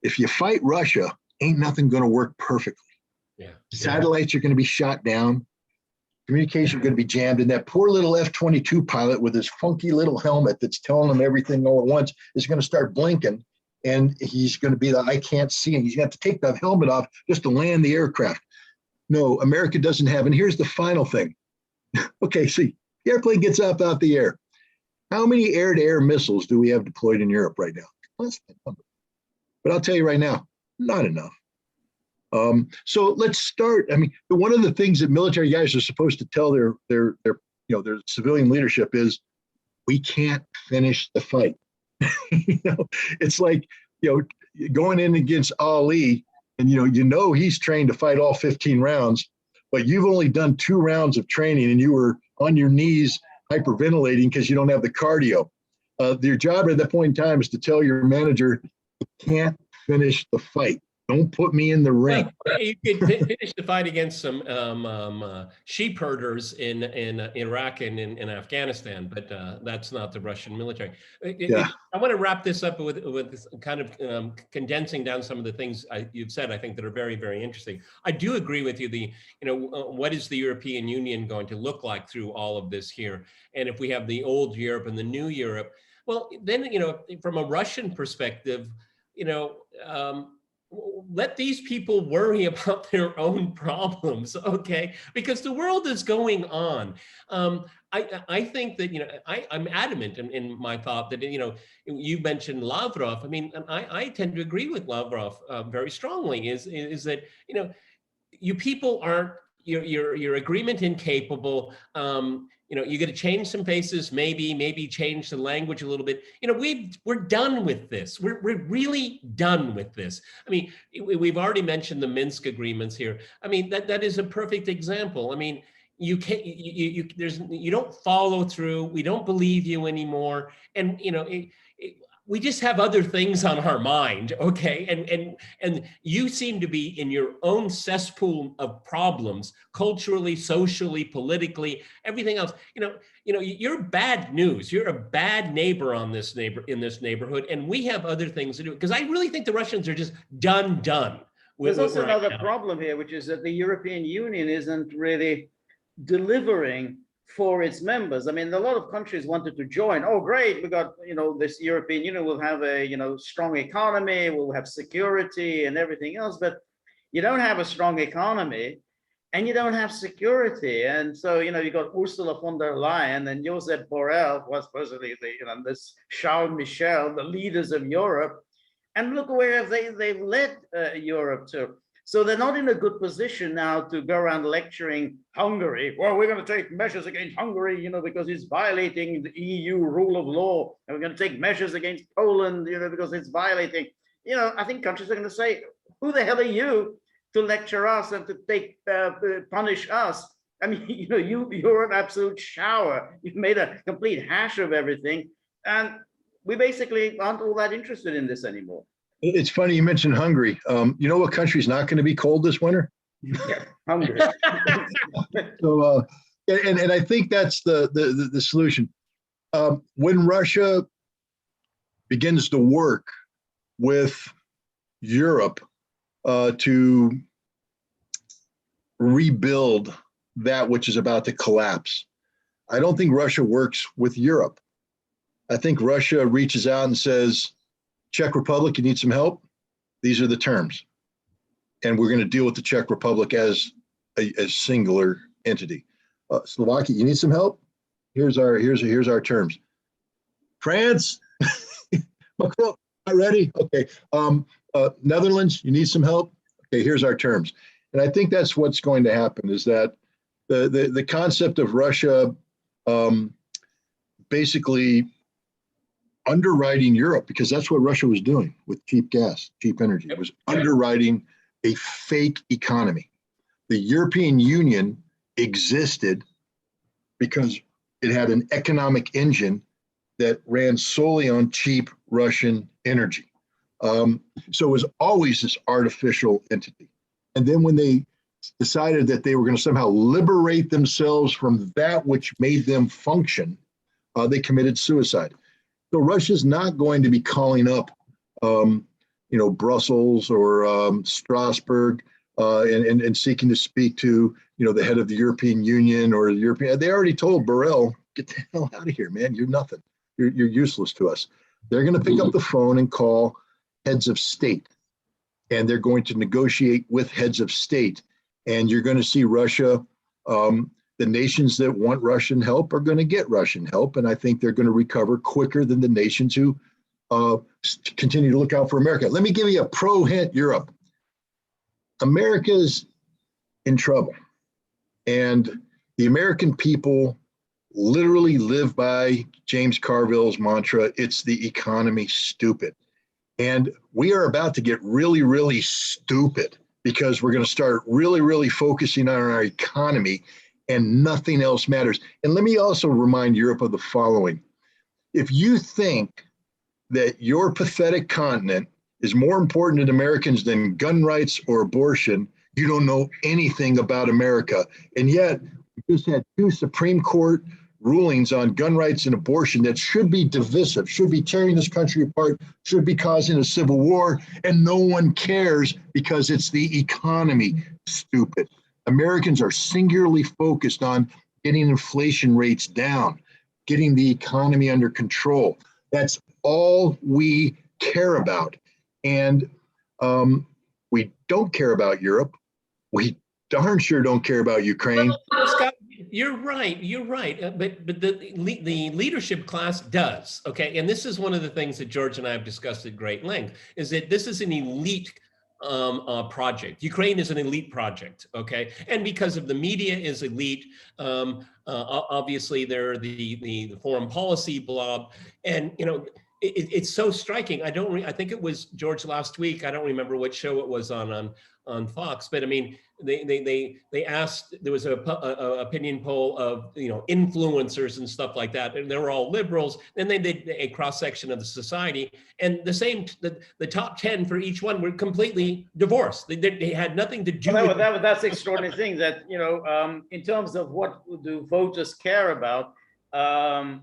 If you fight Russia, ain't nothing going to work perfectly. Yeah. Satellites are going to be shot down. Communication going to be jammed, and that poor little F-22 pilot with his funky little helmet that's telling him everything all at once is going to start blinking, and he's going to be I can't see him. He's going to have to take that helmet off just to land the aircraft. No, America doesn't have, and here's the final thing. Okay, see, the airplane gets up out the air. How many air-to-air missiles do we have deployed in Europe right now? Less than a number. But I'll tell you right now, not enough. So let's start. I mean, one of the things that military guys are supposed to tell their civilian leadership is, we can't finish the fight. It's like, going in against Ali, and he's trained to fight all 15 rounds, but you've only done 2 rounds of training, and you were on your knees hyperventilating because you don't have the cardio. Your job at that point in time is to tell your manager, you can't finish the fight. Don't put me in the ring. Well, you could finish the fight against some sheep herders in Iraq and in Afghanistan, but that's not the Russian military. I want to wrap this up with this kind of condensing down some of the things you've said, I think, that are very, very interesting. I do agree with you. What is the European Union going to look like through all of this here? And if we have the old Europe and the new Europe, well, then, from a Russian perspective, let these people worry about their own problems, okay? Because the world is going on. I think that, I'm adamant in my thought that, you mentioned Lavrov. I mean, I tend to agree with Lavrov very strongly, is that, you people aren't, you're agreement incapable. You're going to change some faces, maybe change the language a little bit. We're done with this. We're really done with this. I mean, we've already mentioned the Minsk agreements here. I mean, that is a perfect example. I mean, you can't, you don't follow through. We don't believe you anymore. And, we just have other things on our mind, okay? And you seem to be in your own cesspool of problems, culturally, socially, politically, everything else. You're bad news. You're a bad neighbor in this neighborhood, and we have other things to do. Because I really think the Russians are just done. There's also another problem here, which is that the European Union isn't really delivering for its members. I mean, a lot of countries wanted to join. Oh, great, we got, this European Union will have a, strong economy, we'll have security and everything else, but you don't have a strong economy and you don't have security. And so, you got Ursula von der Leyen and Josep Borrell, who was supposedly this Charles Michel, the leaders of Europe. And look where they've led Europe to. So they're not in a good position now to go around lecturing Hungary. Well, we're going to take measures against Hungary, because it's violating the EU rule of law. And we're going to take measures against Poland, because it's violating. I think countries are going to say, who the hell are you to lecture us and to punish us? I mean, you're an absolute shower. You've made a complete hash of everything. And we basically aren't all that interested in this anymore. It's funny you mentioned Hungary. You know what country's not going to be cold this winter? Yeah, Hungary. So, and I think that's the solution. When Russia begins to work with Europe to rebuild that which is about to collapse, I don't think Russia works with Europe. I think Russia reaches out and says, Czech Republic, you need some help? These are the terms. And we're going to deal with the Czech Republic as a singular entity. Slovakia, you need some help? Here's our terms. France, Macron, not ready? Okay. Netherlands, you need some help? Okay, here's our terms. And I think that's what's going to happen, is that the concept of Russia basically underwriting Europe, because that's what Russia was doing with cheap gas, cheap energy. It was underwriting a fake economy. The European Union existed because it had an economic engine that ran solely on cheap Russian energy. So it was always this artificial entity. And then when they decided that they were going to somehow liberate themselves from that which made them function, they committed suicide. So Russia's not going to be calling up, Brussels or Strasbourg and seeking to speak to, the head of the European Union or the European. They already told Borrell, get the hell out of here, man. You're nothing. You're useless to us. They're going to pick up the phone and call heads of state, and they're going to negotiate with heads of state. And you're going to see Russia, the nations that want Russian help are going to get Russian help. And I think they're going to recover quicker than the nations who continue to look out for America. Let me give you a pro hint, Europe. America's in trouble. And the American people literally live by James Carville's mantra, it's the economy, stupid. And we are about to get really, really stupid because we're going to start really, really focusing on our economy and nothing else matters. And let me also remind Europe of the following. If you think that your pathetic continent is more important to Americans than gun rights or abortion, you don't know anything about America. And yet, we just had 2 Supreme Court rulings on gun rights and abortion that should be divisive, should be tearing this country apart, should be causing a civil war, and no one cares because it's the economy, stupid. Americans are singularly focused on getting inflation rates down, getting the economy under control. That's all we care about. And we don't care about Europe. We darn sure don't care about Ukraine. Scott, you're right. But the leadership class does. Okay. And this is one of the things that George and I have discussed at great length, is that this is an elite project. Ukraine is an elite project. Okay. And because of the media is elite, obviously they're the foreign policy blob. And, it's so striking. I think it was George last week. I don't remember what show it was on Fox, but I mean, they asked, there was a opinion poll of, influencers and stuff like that. And they were all liberals. Then they did a cross section of the society, and the top 10 for each one were completely divorced. They had nothing to do with that's the extraordinary thing that, in terms of what do voters care about,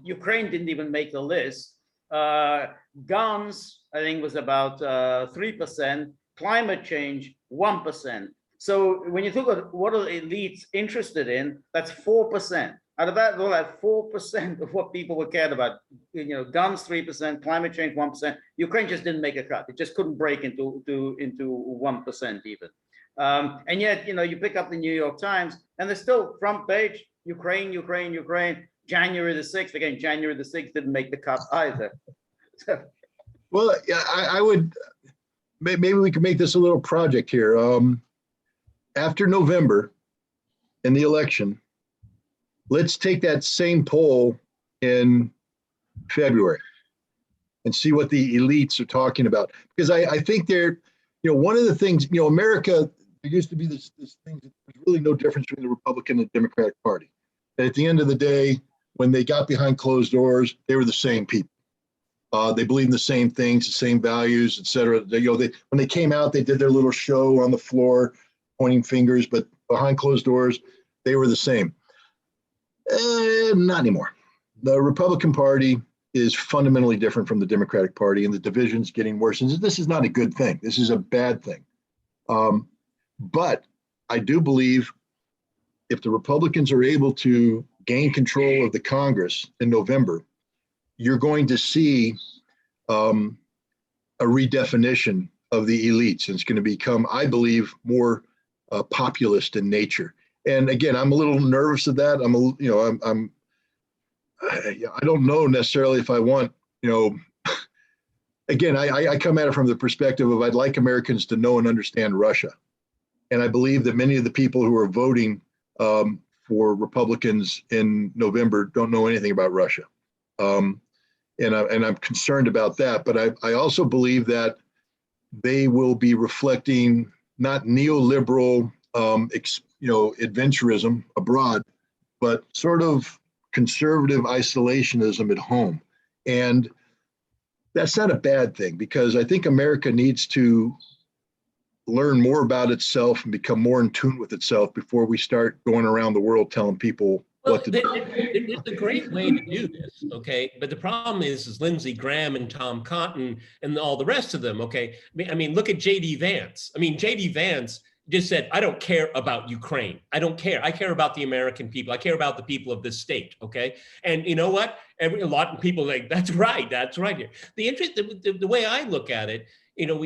Ukraine didn't even make the list. Guns, I think, was about 3%, climate change, 1%. So when you look at what are the elites interested in, that's 4%. Out of that, 4% of what people were cared about, guns 3%, climate change 1%. Ukraine just didn't make a cut. It just couldn't break into 1% even. And yet, you pick up the New York Times, and there's still front page, Ukraine. January the 6th, again, January the 6th didn't make the cut either. Well, I would, maybe we could make this a little project here. After November in the election, let's take that same poll in February and see what the elites are talking about. Because I think they're, one of the things, America, there used to be this thing that there's really no difference between the Republican and Democratic Party. And at the end of the day, when they got behind closed doors, they were the same people. They believed in the same things, the same values, et cetera. When they came out, they did their little show on the floor, pointing fingers, but behind closed doors, they were the same. Not anymore. The Republican Party is fundamentally different from the Democratic Party, and the division's getting worse. And this is not a good thing. This is a bad thing. But I do believe if the Republicans are able to gain control of the Congress in November, you're going to see a redefinition of the elites. And it's going to become, I believe, more populist in nature. And again, I'm a little nervous of that. I don't know necessarily if I want, again, I come at it from the perspective of I'd like Americans to know and understand Russia. And I believe that many of the people who are voting for Republicans in November don't know anything about Russia. And I'm concerned about that. But I also believe that they will be reflecting not neoliberal, adventurism abroad, but sort of conservative isolationism at home. And that's not a bad thing, because I think America needs to learn more about itself and become more in tune with itself before we start going around the world telling people what to do. There's a great way to do this, okay? But the problem is Lindsey Graham and Tom Cotton and all the rest of them, okay? I mean, look at J.D. Vance. I mean, J.D. Vance just said, I don't care about Ukraine. I don't care. I care about the American people. I care about the people of this state, okay? And you know what? A lot of people are like, that's right here. The way I look at it, you know,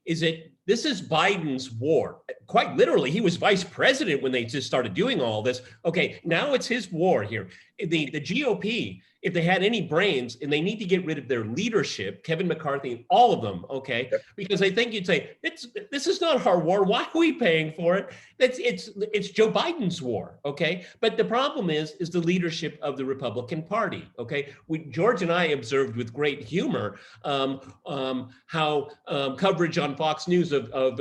is that this is Biden's war. Quite literally, he was vice president when they just started doing all this. Okay, now it's his war here. The GOP, if they had any brains, and they need to get rid of their leadership, Kevin McCarthy and all of them, okay? Yep. Because I think you'd say, this is not our war. Why are we paying for it? It's Joe Biden's war, okay? But the problem is the leadership of the Republican Party, okay? George and I observed with great humor how coverage on Fox News of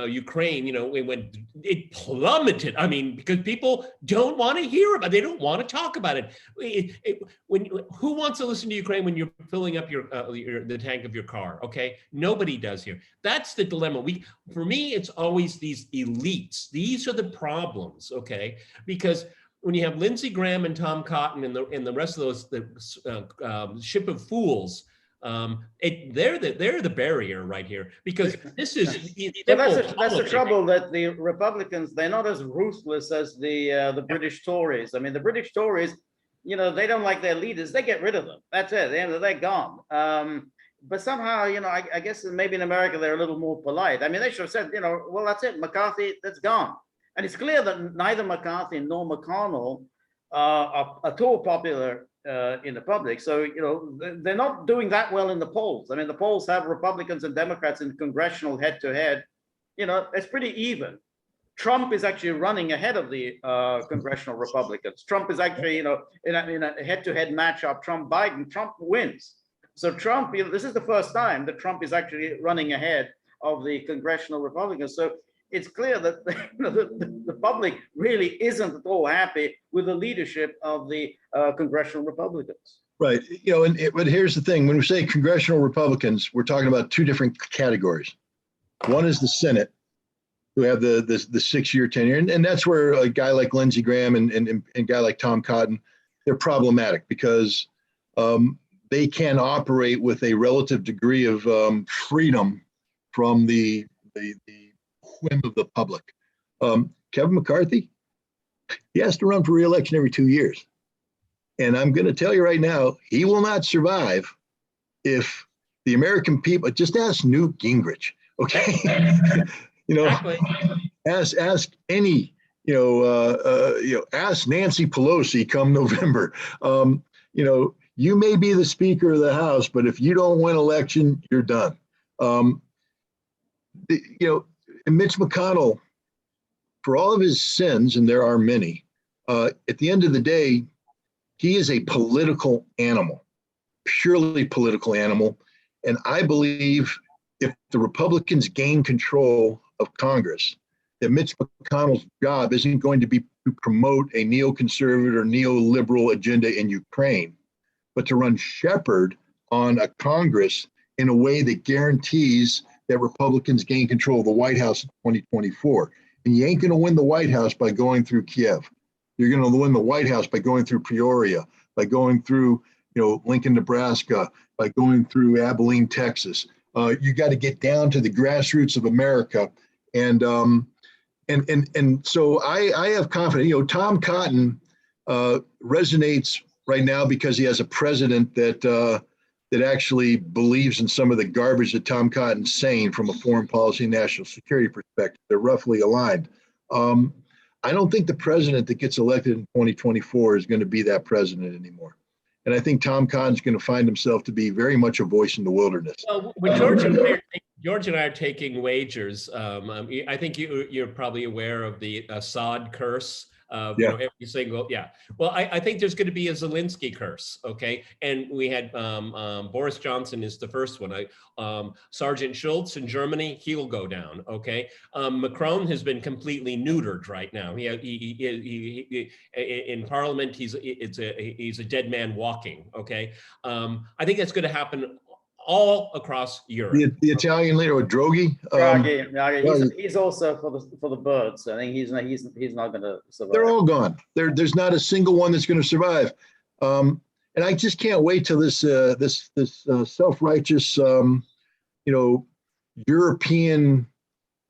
Ukraine, you know, it plummeted. I mean, because people don't want to hear about it. They don't want to talk about it. Who wants to listen to Ukraine when you're filling up the tank of your car? Okay, nobody does here. That's the dilemma. For me, it's always these elites. These are the problems. Okay, because when you have Lindsey Graham and Tom Cotton and the rest of those ship of fools, they're the barrier right here, because this is that's the trouble, that the Republicans, they're not as ruthless as the British Tories. I mean, the British Tories, you know, they don't like their leaders, they get rid of them. That's it. They're gone. But somehow, you know, I guess maybe in America they're a little more polite. I mean, they should have said, you know, well, that's it, McCarthy, that's gone. And it's clear that neither McCarthy nor McConnell are at all popular in the public. So, you know, they're not doing that well in the polls. I mean, the polls have Republicans and Democrats in congressional head-to-head. You know, it's pretty even. Trump is actually running ahead of the congressional Republicans. Trump is actually, you know, in a head-to-head matchup, Trump-Biden, Trump wins. So Trump, you know, this is the first time that Trump is actually running ahead of the congressional Republicans. So it's clear that you know, the public really isn't at all happy with the leadership of the congressional Republicans. Right. You know, but here's the thing. When we say congressional Republicans, we're talking about two different categories. One is the Senate, who have the 6-year tenure. And that's where a guy like Lindsey Graham and a guy like Tom Cotton, they're problematic, because they can operate with a relative degree of freedom from the whim of the public. Kevin McCarthy, he has to run for re-election every 2 years. And I'm going to tell you right now, he will not survive if the American people, just ask Newt Gingrich, okay? You know, ask any, ask Nancy Pelosi come November. You know, you may be the Speaker of the House, but if you don't win election, you're done. And Mitch McConnell, for all of his sins, and there are many, at the end of the day, he is a political animal, purely political animal. And I believe if the Republicans gain control of Congress, that Mitch McConnell's job isn't going to be to promote a neoconservative or neoliberal agenda in Ukraine, but to run shepherd on a Congress in a way that guarantees that Republicans gain control of the White House in 2024. And you ain't going to win the White House by going through Kiev. You're going to win the White House by going through Peoria, by going through, Lincoln, Nebraska, by going through Abilene, Texas. You got to get down to the grassroots of America. And so I have confidence. Tom Cotton resonates right now because he has a president that actually believes in some of the garbage that Tom Cotton's saying from a foreign policy and national security perspective. They're roughly aligned. I don't think the president that gets elected in 2024 is going to be that president anymore. And I think Tom Cotton's going to find himself to be very much a voice in the wilderness. Well, when George and I are taking wagers, I think you're probably aware of the Assad curse. You know, every single, Well, I think there's going to be a Zelensky curse, okay? And we had Boris Johnson is the first one. Sergeant Schultz in Germany, he'll go down, okay? Macron has been completely neutered right now. He in Parliament, he's a dead man walking, okay? I think that's going to happen all across Europe. The Italian leader, Draghi. He's also for the birds. I think he's not going to survive. They're all gone. There's not a single one that's going to survive. And I just can't wait till this self-righteous, European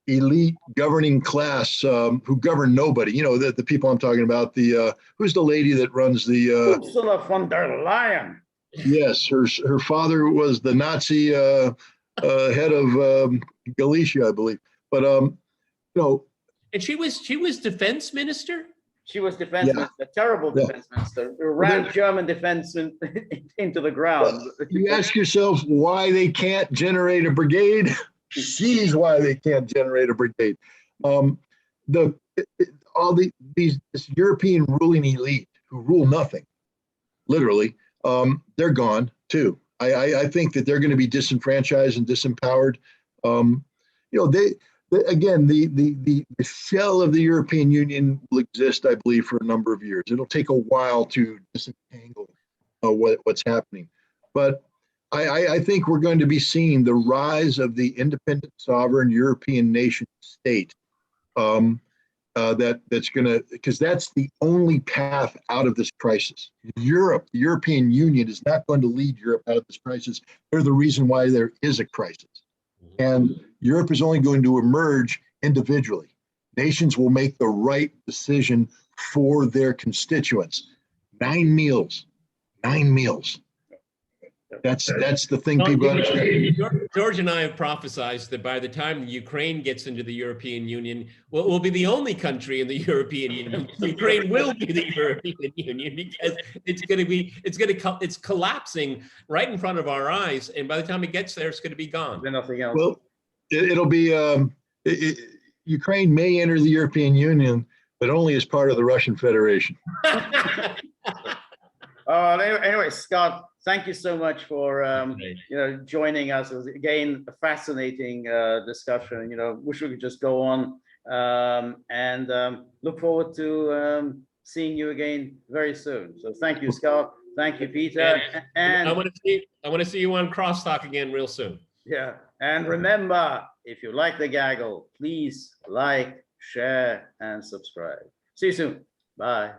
elite governing class who govern nobody. You know, the people I'm talking about. Who's the lady that runs the? Ursula von der Leyen. Yes, her father was the Nazi head of Galicia, I believe. But and she was defense minister. She was defense minister, terrible defense minister, who ran German defense into the ground. You ask yourself why they can't generate a brigade. She's why they can't generate a brigade. This European ruling elite who rule nothing, literally. They're gone too. I think that they're going to be disenfranchised and disempowered. The shell of the European Union will exist, I believe, for a number of years. It'll take a while to disentangle what's happening. But I think we're going to be seeing the rise of the independent, sovereign European nation state. That's going to, because that's the only path out of this crisis. Europe, the European Union, is not going to lead Europe out of this crisis. They're the reason why there is a crisis. And Europe is only going to emerge individually. Nations will make the right decision for their constituents. 9 meals. That's the thing people understand. George and I have prophesized that by the time Ukraine gets into the European Union, we'll be the only country in the European Union. Ukraine will be the European Union because it's collapsing right in front of our eyes, and by the time it gets there, it's going to be gone. There's nothing else. Well, it'll be Ukraine may enter the European Union, but only as part of the Russian Federation. Anyway, Scott, thank you so much for joining us. It was again a fascinating discussion. Wish we could just go on and look forward to seeing you again very soon. So thank you, Scott. Thank you, Peter. And I want to see you on Crosstalk again real soon. Yeah, and remember, if you like the Gaggle, please like, share, and subscribe. See you soon. Bye.